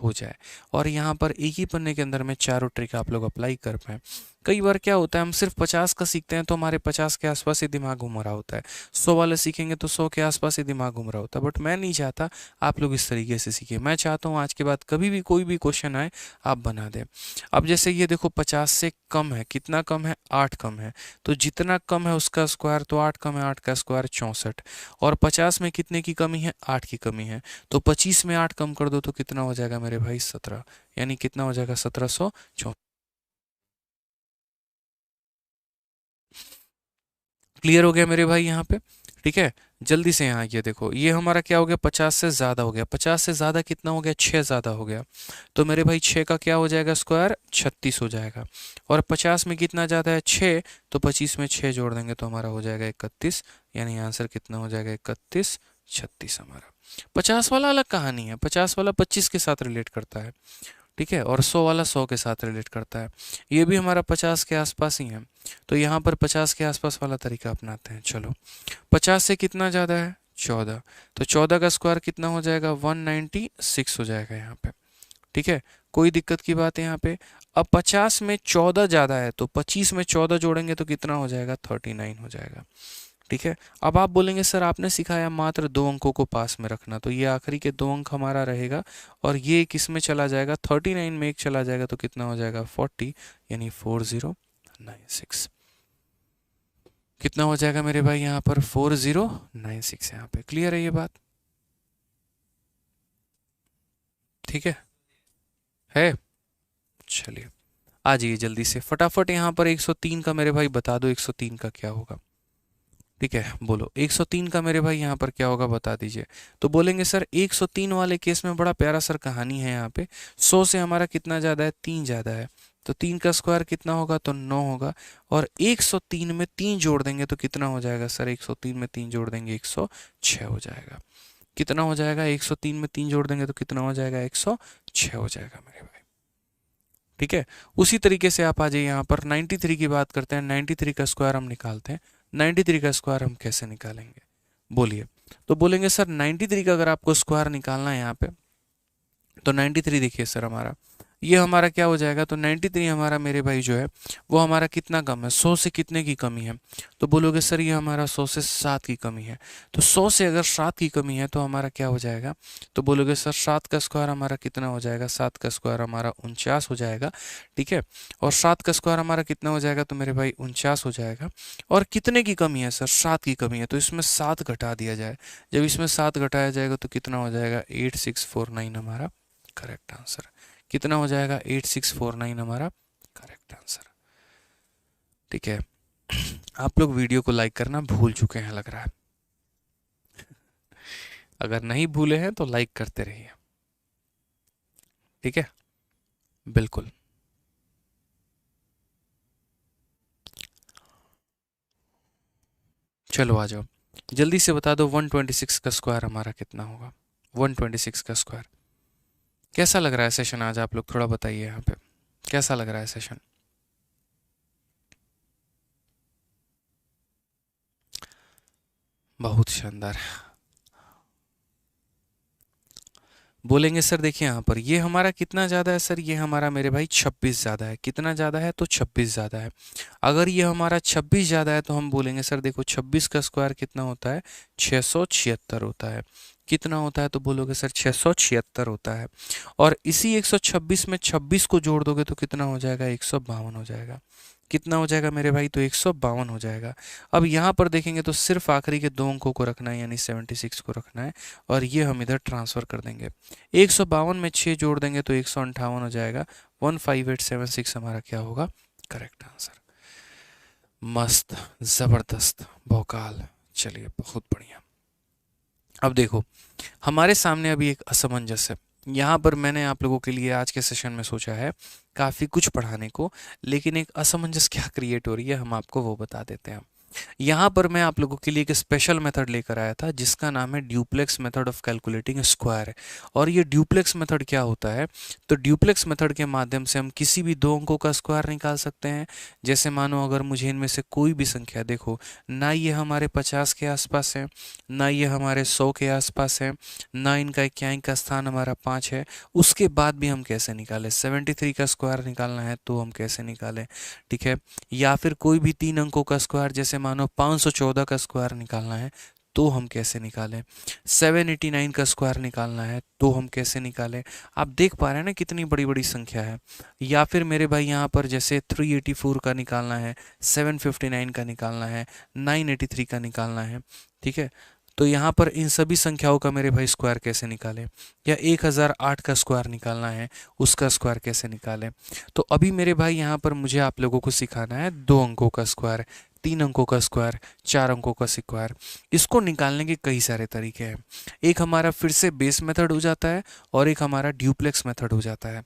हो जाए, और यहाँ पर एक ही पन्ने के अंदर में चारों ट्रिक आप लोग अप्लाई कर पाएँ। कई बार क्या होता है, हम सिर्फ 50 का सीखते हैं तो हमारे 50 के आसपास ही दिमाग घूम रहा होता है, 100 वाले सीखेंगे तो 100 के आसपास ही दिमाग घूम रहा होता है। बट मैं नहीं चाहता आप लोग इस तरीके से सीखें। मैं चाहता हूँ आज के बाद कभी भी कोई भी क्वेश्चन आए आप बना दें। अब जैसे ये देखो 50 से कम है, कितना कम है, 8 कम है, तो जितना कम है उसका स्क्वायर, तो 8 कम है, 8 का स्क्वायर 64, और 50 में कितने की कमी है, 8 की कमी है, तो 25 में 8 कम कर दो तो कितना हो जाएगा मेरे भाई, 17, यानी कितना हो जाएगा 1764। क्लियर हो गया मेरे भाई यहाँ पे। ठीक है, जल्दी से यहाँ ये देखो, ये हमारा क्या हो गया, 50 से ज़्यादा हो गया। 50 से ज़्यादा कितना हो गया, 6 ज़्यादा हो गया, तो मेरे भाई 6 का क्या हो जाएगा स्क्वायर, 36 हो जाएगा। और 50 में कितना ज़्यादा है, 6, तो 25 में 6 जोड़ देंगे तो हमारा हो जाएगा 31, यानी आंसर कितना हो जाएगा, 31, 36 हमारा। 50 वाला अलग कहानी है, 50 वाला 25 के साथ रिलेट करता है। ठीक है, और 100 वाला 100 के साथ रिलेट करता है। ये भी हमारा 50 के आसपास ही है, तो यहाँ पर 50 के आसपास वाला तरीका अपनाते हैं। चलो 50 से कितना ज़्यादा है, 14, तो 14 का स्क्वायर कितना हो जाएगा, 196 हो जाएगा यहाँ पे। ठीक है, कोई दिक्कत की बात है यहाँ पे। अब 50 में 14 ज़्यादा है, तो 25 में 14 जोड़ेंगे तो कितना हो जाएगा, 39 हो जाएगा। ठीक है, अब आप बोलेंगे सर आपने सिखाया मात्र 2 अंकों को पास में रखना, तो ये आखिरी के 2 अंक हमारा रहेगा, और ये किस में चला जाएगा, 39 में एक चला जाएगा तो कितना हो जाएगा, 40, यानी 4096। कितना हो जाएगा मेरे भाई यहाँ पर, 4096 यहाँ पे। क्लियर है ये बात, ठीक है। चलिए आ जाइए जल्दी से फटाफट यहाँ पर 103 का मेरे भाई बता दो, 103 का क्या होगा। ठीक है, बोलो 103 का मेरे भाई यहाँ पर क्या होगा बता दीजिए। तो बोलेंगे सर 103 वाले केस में बड़ा प्यारा सर कहानी है यहाँ पे। 100 से हमारा कितना ज़्यादा है, 3 ज़्यादा है, तो 3 का स्क्वायर कितना होगा, तो 9 होगा, और 103 में 3 जोड़ देंगे तो कितना हो जाएगा सर, 103 में 3 जोड़ देंगे 106 हो जाएगा। कितना हो जाएगा, 103 में 3 जोड़ देंगे तो कितना हो जाएगा, 106 हो जाएगा मेरे भाई। ठीक है, उसी तरीके से आप आ जाइए यहाँ पर 93 की बात करते हैं। 93 का स्क्वायर हम निकालते हैं। 93 का स्क्वायर हम कैसे निकालेंगे, बोलिए। तो बोलेंगे सर 93 का अगर आपको स्क्वायर निकालना है यहाँ पे, तो 93 देखिए सर हमारा, ये हमारा क्या हो जाएगा, तो 93 हमारा मेरे भाई जो है वो हमारा कितना कम है, 100 से कितने की कमी है। तो बोलोगे सर ये हमारा 100 से 7 की कमी है। तो 100 से अगर 7 की कमी है तो हमारा क्या हो जाएगा, तो बोलोगे सर 7 का स्क्वायर हमारा कितना हो जाएगा, 7 का स्क्वायर हमारा 49 हो जाएगा। ठीक है, और 7 का स्क्वायर हमारा कितना हो जाएगा, तो मेरे भाई 49 हो जाएगा। और कितने की कमी है सर, 7 की कमी है, तो इसमें 7 घटा दिया जाए। जब इसमें 7 घटाया जाएगा तो कितना हो जाएगा, 8649 हमारा करेक्ट आंसर। कितना हो जाएगा 8649 हमारा करेक्ट आंसर। ठीक है, आप लोग वीडियो को लाइक करना भूल चुके हैं लग रहा है। अगर नहीं भूले हैं तो लाइक करते रहिए। ठीक है, बिल्कुल। चलो आ जाओ, जल्दी से बता दो 126 का स्क्वायर हमारा कितना होगा। 126 का स्क्वायर। कैसा लग रहा है सेशन आज, आप लोग थोड़ा बताइए यहाँ पे, कैसा लग रहा है सेशन। बहुत शानदार। बोलेंगे सर देखिए यहाँ पर ये हमारा कितना ज़्यादा है सर, ये हमारा मेरे भाई 26 ज़्यादा है। कितना ज़्यादा है तो 26 ज़्यादा है। अगर ये हमारा 26 ज़्यादा है तो हम बोलेंगे सर देखो 26 का स्क्वायर कितना होता है, 676 होता है। कितना होता है तो बोलोगे सर 676 होता है। और इसी 126 में 26 को जोड़ दोगे तो कितना हो जाएगा, 152 हो जाएगा। कितना हो जाएगा मेरे भाई, तो 152 हो जाएगा। अब यहाँ पर देखेंगे तो सिर्फ आखिरी के दो अंकों को रखना है, यानी 76 को रखना है, और ये हम इधर ट्रांसफ़र कर देंगे। 152 में 6 जोड़ देंगे तो 158 हो जाएगा। 15876 हमारा क्या होगा, करेक्ट आंसर। मस्त, ज़बरदस्त, भौकाल। चलिए बहुत बढ़िया। अब देखो हमारे सामने अभी एक असमंजस है। यहाँ पर मैंने आप लोगों के लिए आज के सेशन में सोचा है काफ़ी कुछ पढ़ाने को, लेकिन एक असमंजस क्या क्रिएट हो रही है हम आपको वो बता देते हैं। यहाँ पर मैं आप लोगों के लिए एक स्पेशल मेथड लेकर आया था जिसका नाम है duplex method of calculating square. और ये ड्यूप्लेक्स मेथड क्या होता है, तो ड्यूप्लेक्स मेथड के माध्यम से हम किसी भी दो अंकों का स्क्वायर निकाल सकते हैं। जैसे मानो अगर मुझे इनमें से कोई भी संख्या, देखो ना ये हमारे 50 के आसपास है, ना ये हमारे 100 के आसपास है, ना इनका इक्याई का स्थान हमारा 5 है, उसके बाद भी हम कैसे निकालें। 73 का स्क्वायर निकालना है तो हम कैसे निकालें, ठीक है। या फिर कोई भी तीन अंकों का स्क्वायर, जैसे मानो 514 का स्क्वायर निकालना है तो हम कैसे निकालें। 789 का स्क्वायर निकालना है तो हम कैसे निकालें। आप देख पा रहे हैं ना कितनी बड़ी बड़ी संख्या है। या फिर मेरे भाई यहाँ पर जैसे 384 का निकालना है, 759 का निकालना है, 983 का निकालना है, ठीक है। तो यहाँ पर इन सभी संख्याओं का मेरे भाई स्क्वायर कैसे निकालें। या 1008 का स्क्वायर निकालना है, उसका स्क्वायर कैसे निकालें। तो अभी मेरे भाई यहाँ पर मुझे आप लोगों को सिखाना है दो अंकों का स्क्वायर, तीन अंकों का स्क्वायर, चार अंकों का स्क्वायर। इसको निकालने के कई सारे तरीके हैं। एक हमारा फिर से बेस मेथड हो जाता है और एक हमारा ड्यूप्लेक्स मेथड हो जाता है,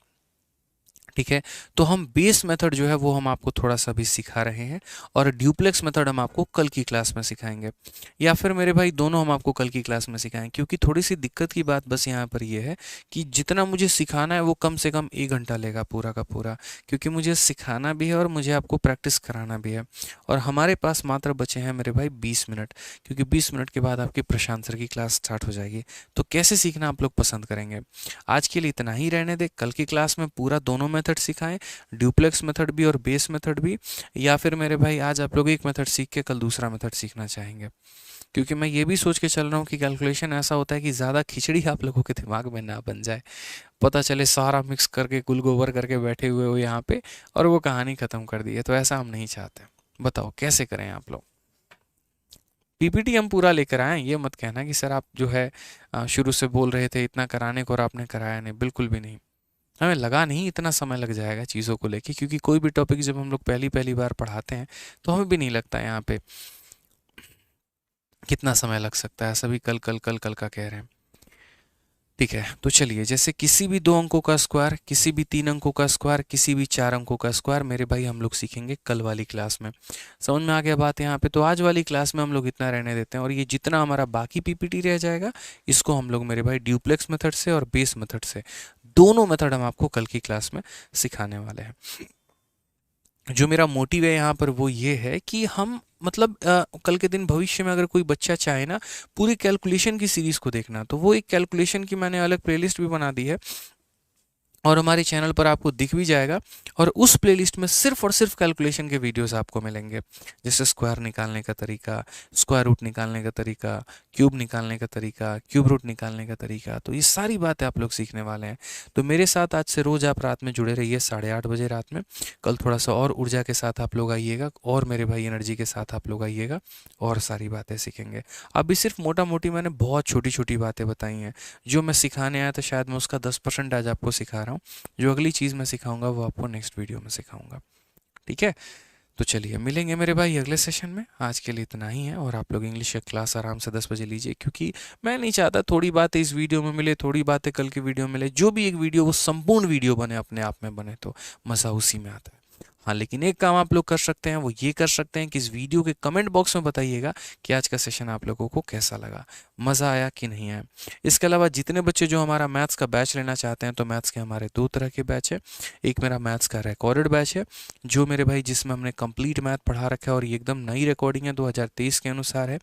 ठीक है। तो हम बेस मेथड जो है वो हम आपको थोड़ा सा भी सिखा रहे हैं, और ड्यूप्लेक्स मेथड हम आपको कल की क्लास में सिखाएंगे। या फिर मेरे भाई दोनों हम आपको कल की क्लास में सिखाएंगे, क्योंकि थोड़ी सी दिक्कत की बात बस यहाँ पर ये है कि जितना मुझे सिखाना है वो कम से कम 1 घंटा लेगा पूरा का पूरा, क्योंकि मुझे सिखाना भी है और मुझे आपको प्रैक्टिस कराना भी है। और हमारे पास मात्र बचे हैं मेरे भाई 20 मिनट, क्योंकि 20 मिनट के बाद आपकी प्रशांत सर की क्लास स्टार्ट हो जाएगी। तो कैसे सीखना आप लोग पसंद करेंगे। आज के लिए इतना ही रहने दे, कल की क्लास में पूरा दोनों मेथड सिखाएं, ड्यूप्लेक्स मेथड भी और बेस मेथड भी। या फिर मेरे भाई आज आप लोग एक मेथड सीख के कल दूसरा मेथड सीखना चाहेंगे, क्योंकि मैं ये भी सोच के चल रहा हूँ कि कैलकुलेशन ऐसा होता है कि ज़्यादा खिचड़ी आप लोगों के दिमाग में ना बन जाए, पता चले सारा मिक्स करके गुल गोबर करके बैठे हुए हो यहाँ पे और वो कहानी ख़त्म कर दी है। तो ऐसा हम नहीं चाहते। बताओ कैसे करें आप लोग। पीपीटी हम पूरा लेकर आए, ये मत कहना कि सर आप जो है शुरू से बोल रहे थे इतना कराने को और आपने कराया नहीं। बिल्कुल भी नहीं, हमें लगा नहीं इतना समय लग जाएगा चीज़ों को लेके, क्योंकि कोई भी टॉपिक जब हम लोग पहली पहली बार पढ़ाते हैं तो हमें भी नहीं लगता यहाँ पे कितना समय लग सकता है। सभी कल कल कल कल का कह रहे हैं, ठीक है। तो चलिए, जैसे किसी भी दो अंकों का स्क्वायर, किसी भी तीन अंकों का स्क्वायर, किसी भी चार अंकों का स्क्वायर मेरे भाई हम लोग सीखेंगे कल वाली क्लास में। समझ में आ गया बात यहाँ पे। तो आज वाली क्लास में हम लोग इतना रहने देते हैं, और ये जितना हमारा बाकी पीपीटी रह जाएगा इसको हम लोग मेरे भाई ड्यूप्लेक्स मेथड से और बेस मेथड से, दोनों मेथड हम आपको कल की क्लास में सिखाने वाले हैं। जो मेरा मोटिव है यहाँ पर वो ये है कि हम मतलब कल के दिन भविष्य में अगर कोई बच्चा चाहे ना पूरी कैलकुलेशन की सीरीज़ को देखना, तो वो एक कैलकुलेशन की मैंने अलग प्लेलिस्ट भी बना दी है और हमारे चैनल पर आपको दिख भी जाएगा। और उस प्लेलिस्ट में सिर्फ और सिर्फ कैलकुलेशन के वीडियोस आपको मिलेंगे, जैसे स्क्वायर निकालने का तरीका, स्क्वायर रूट निकालने का तरीका, क्यूब निकालने का तरीका, क्यूब रूट निकालने का तरीका। तो ये सारी बातें आप लोग सीखने वाले हैं। तो मेरे साथ आज से रोज़ आप रात में जुड़े रहिए 8:30 बजे रात में। कल थोड़ा सा और ऊर्जा के साथ आप लोग आइएगा, और मेरे भाई एनर्जी के साथ आप लोग आइएगा और सारी बातें सीखेंगे। अभी सिर्फ मोटा मोटी मैंने बहुत छोटी छोटी बातें बताई हैं। जो मैं सिखाने आया था शायद मैं उसका 10% आज आपको सिखा रहा हूँ। रहा हूँ। जो अगली चीज़ मैं सिखाऊंगा वो आपको नेक्स्ट वीडियो में सिखाऊंगा, ठीक है। तो चलिए मिलेंगे मेरे भाई अगले सेशन में। आज के लिए इतना ही है, और आप लोग इंग्लिश का क्लास आराम से 10 बजे लीजिए, क्योंकि मैं नहीं चाहता थोड़ी बातें इस वीडियो में मिले, थोड़ी बातें कल की वीडियो में मिले। जो भी एक वीडियो वो संपूर्ण वीडियो बने, अपने आप में बने, तो मज़ा उसी में आता है। हाँ, लेकिन एक काम आप लोग कर सकते हैं, वो ये कर सकते हैं कि इस वीडियो के कमेंट बॉक्स में बताइएगा कि आज का सेशन आप लोगों को कैसा लगा, मज़ा आया कि नहीं आया। इसके अलावा जितने बच्चे जो हमारा मैथ्स का बैच लेना चाहते हैं, तो मैथ्स के हमारे 2 तरह के बैच है। एक मेरा मैथ्स का रिकॉर्डेड बैच है, जो मेरे भाई जिसमें हमने कंप्लीट मैथ पढ़ा रखा है, और ये एकदम नई रिकॉर्डिंग है, 2023 के अनुसार है,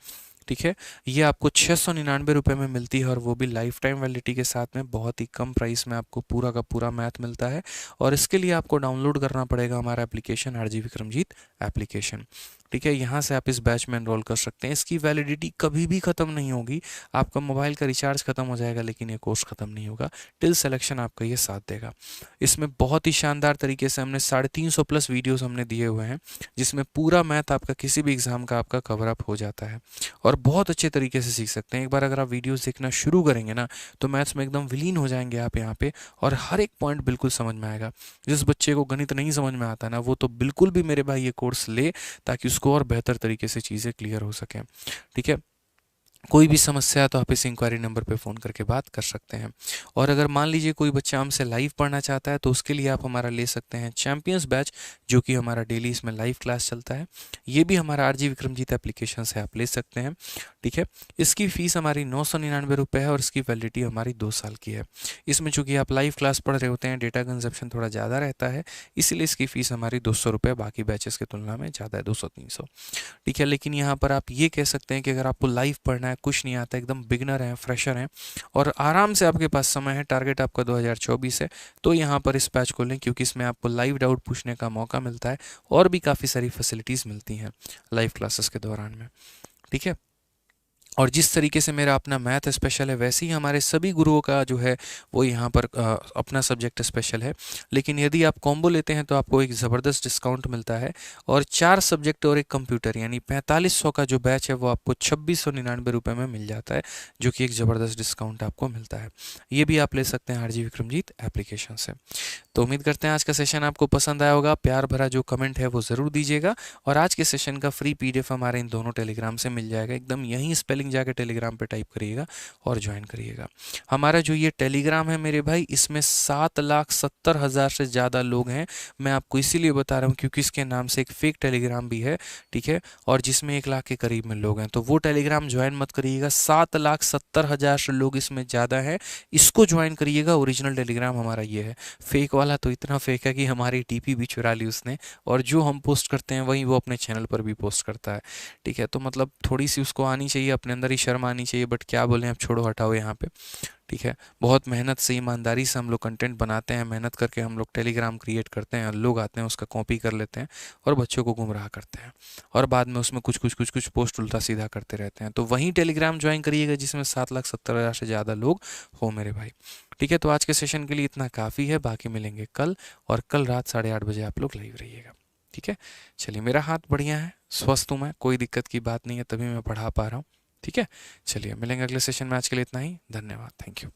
ठीक है। ये आपको 699 रुपये में मिलती है, और वो भी लाइफ टाइम वैलिडिटी के साथ में, बहुत ही कम प्राइस में आपको पूरा का पूरा मैथ मिलता है। और इसके लिए आपको डाउनलोड करना पड़ेगा हमारा एप्लीकेशन, आरजी विक्रमजीत एप्लीकेशन, ठीक है। यहाँ से आप इस बैच में एनरोल कर सकते हैं। इसकी वैलिडिटी कभी भी ख़त्म नहीं होगी। आपका मोबाइल का रिचार्ज ख़त्म हो जाएगा, लेकिन ये कोर्स ख़त्म नहीं होगा। टिल सिलेक्शन आपका ये साथ देगा। इसमें बहुत ही शानदार तरीके से हमने 350 प्लस वीडियोस हमने दिए हुए हैं, जिसमें पूरा मैथ आपका किसी भी एग्ज़ाम का आपका कवर अप हो जाता है, और बहुत अच्छे तरीके से सीख सकते हैं। एक बार अगर आप वीडियोस देखना शुरू करेंगे ना, तो मैथ्स में एकदम विलीन हो जाएंगे आप यहाँ पे, और हर एक पॉइंट बिल्कुल समझ में आएगा। जिस बच्चे को गणित नहीं समझ में आता ना, वो तो बिल्कुल भी मेरे भाई ये कोर्स ले, ताकि उसको और बेहतर तरीके से चीज़ें क्लियर हो सकें, ठीक है। कोई भी समस्या है तो आप इस इंक्वायरी नंबर पे फ़ोन करके बात कर सकते हैं। और अगर मान लीजिए कोई बच्चा हमसे लाइव पढ़ना चाहता है, तो उसके लिए आप हमारा ले सकते हैं चैंपियंस बैच, जो कि हमारा डेली इसमें लाइव क्लास चलता है। ये भी हमारा आरजी विक्रमजीत एप्लीकेशन से आप ले सकते हैं, ठीक है। इसकी फ़ीस हमारी 999 रुपये है, और इसकी वैलिडिटी हमारी 2 साल की है। इसमें चूँकि आप लाइव क्लास पढ़ रहे होते हैं, डेटा कंजप्शन थोड़ा ज़्यादा रहता है, इसीलिए इसकी फ़ीस हमारी 200 रुपये बाकी बैचेस की तुलना में ज़्यादा है, 200-300, ठीक है। लेकिन यहाँ पर आप ये कह सकते हैं कि अगर आपको लाइव पढ़ना है, कुछ नहीं आता, एकदम बिगनर हैं, फ्रेशर हैं, और आराम से आपके पास समय है, टारगेट आपका 2024 है, तो यहाँ पर इस बैच को लें, क्योंकि इसमें आपको लाइव डाउट पूछने का मौका मिलता है, और भी काफ़ी सारी फैसिलिटीज़ मिलती हैं लाइव क्लासेस के दौरान में, ठीक है। और जिस तरीके से मेरा अपना मैथ स्पेशल है, वैसे ही हमारे सभी गुरुओं का जो है वो यहाँ पर अपना सब्जेक्ट स्पेशल है। लेकिन यदि आप कॉम्बो लेते हैं तो आपको एक ज़बरदस्त डिस्काउंट मिलता है, और 4 सब्जेक्ट और एक कंप्यूटर, यानी 4500 का जो बैच है वो आपको 2699 रुपये में मिल जाता है, जो कि एक ज़बरदस्त डिस्काउंट आपको मिलता है। ये भी आप ले सकते हैं आरजी विक्रमजीत एप्लीकेशन से। तो उम्मीद करते हैं आज का सेशन आपको पसंद आया होगा। प्यार भरा जो कमेंट है वो ज़रूर दीजिएगा, और आज के सेशन का फ्री पीडीएफ हमारे इन दोनों टेलीग्राम से मिल जाएगा। एकदम यहीं स्पेलिंग जाके टेलीग्राम पे टाइप करिएगा और ज्वाइन करिएगा। हमारा जो ये टेलीग्राम है मेरे भाई, इसमें 7,70,000 से ज़्यादा लोग हैं। मैं आपको इसीलिए बता रहा हूँ क्योंकि इसके नाम से एक फेक टेलीग्राम भी है, ठीक है, और जिसमें 1 लाख के करीब में लोग हैं। तो वो टेलीग्राम ज्वाइन मत करिएगा, 7,70,000 से लोग इसमें ज़्यादा हैं, इसको ज्वाइन करिएगा। ओरिजिनल टेलीग्राम हमारा ये है। फेक वाला तो इतना फेक है कि हमारी टीपी भी चुरा ली उसने, और जो हम पोस्ट करते हैं वही वो अपने चैनल पर भी पोस्ट करता है, ठीक है। तो मतलब थोड़ी सी उसको आनी चाहिए, अपने अंदर ही शर्म आनी चाहिए, बट क्या बोलें, अब छोड़ो, हटाओ यहाँ पे, ठीक है। बहुत मेहनत से, ईमानदारी से हम लोग कंटेंट बनाते हैं, मेहनत करके हम लोग टेलीग्राम क्रिएट करते हैं, लोग आते हैं उसका कॉपी कर लेते हैं और बच्चों को गुमराह करते हैं, और बाद में उसमें कुछ पोस्ट उल्टा सीधा करते रहते हैं। तो वहीं टेलीग्राम ज्वाइन करिएगा जिसमें 7,70,000 से ज़्यादा लोग हो मेरे भाई, ठीक है। तो आज के सेशन के लिए इतना काफ़ी है, बाकी मिलेंगे कल, और कल रात 8:30 बजे आप लोग लाइव रहिएगा, ठीक है। चलिए, मेरा हाथ बढ़िया है, स्वस्थ हूँ मैं, कोई दिक्कत की बात नहीं है, तभी मैं पढ़ा पा रहा हूँ, ठीक है। चलिए मिलेंगे अगले सेशन में। आज के लिए इतना ही, धन्यवाद, थैंक यू।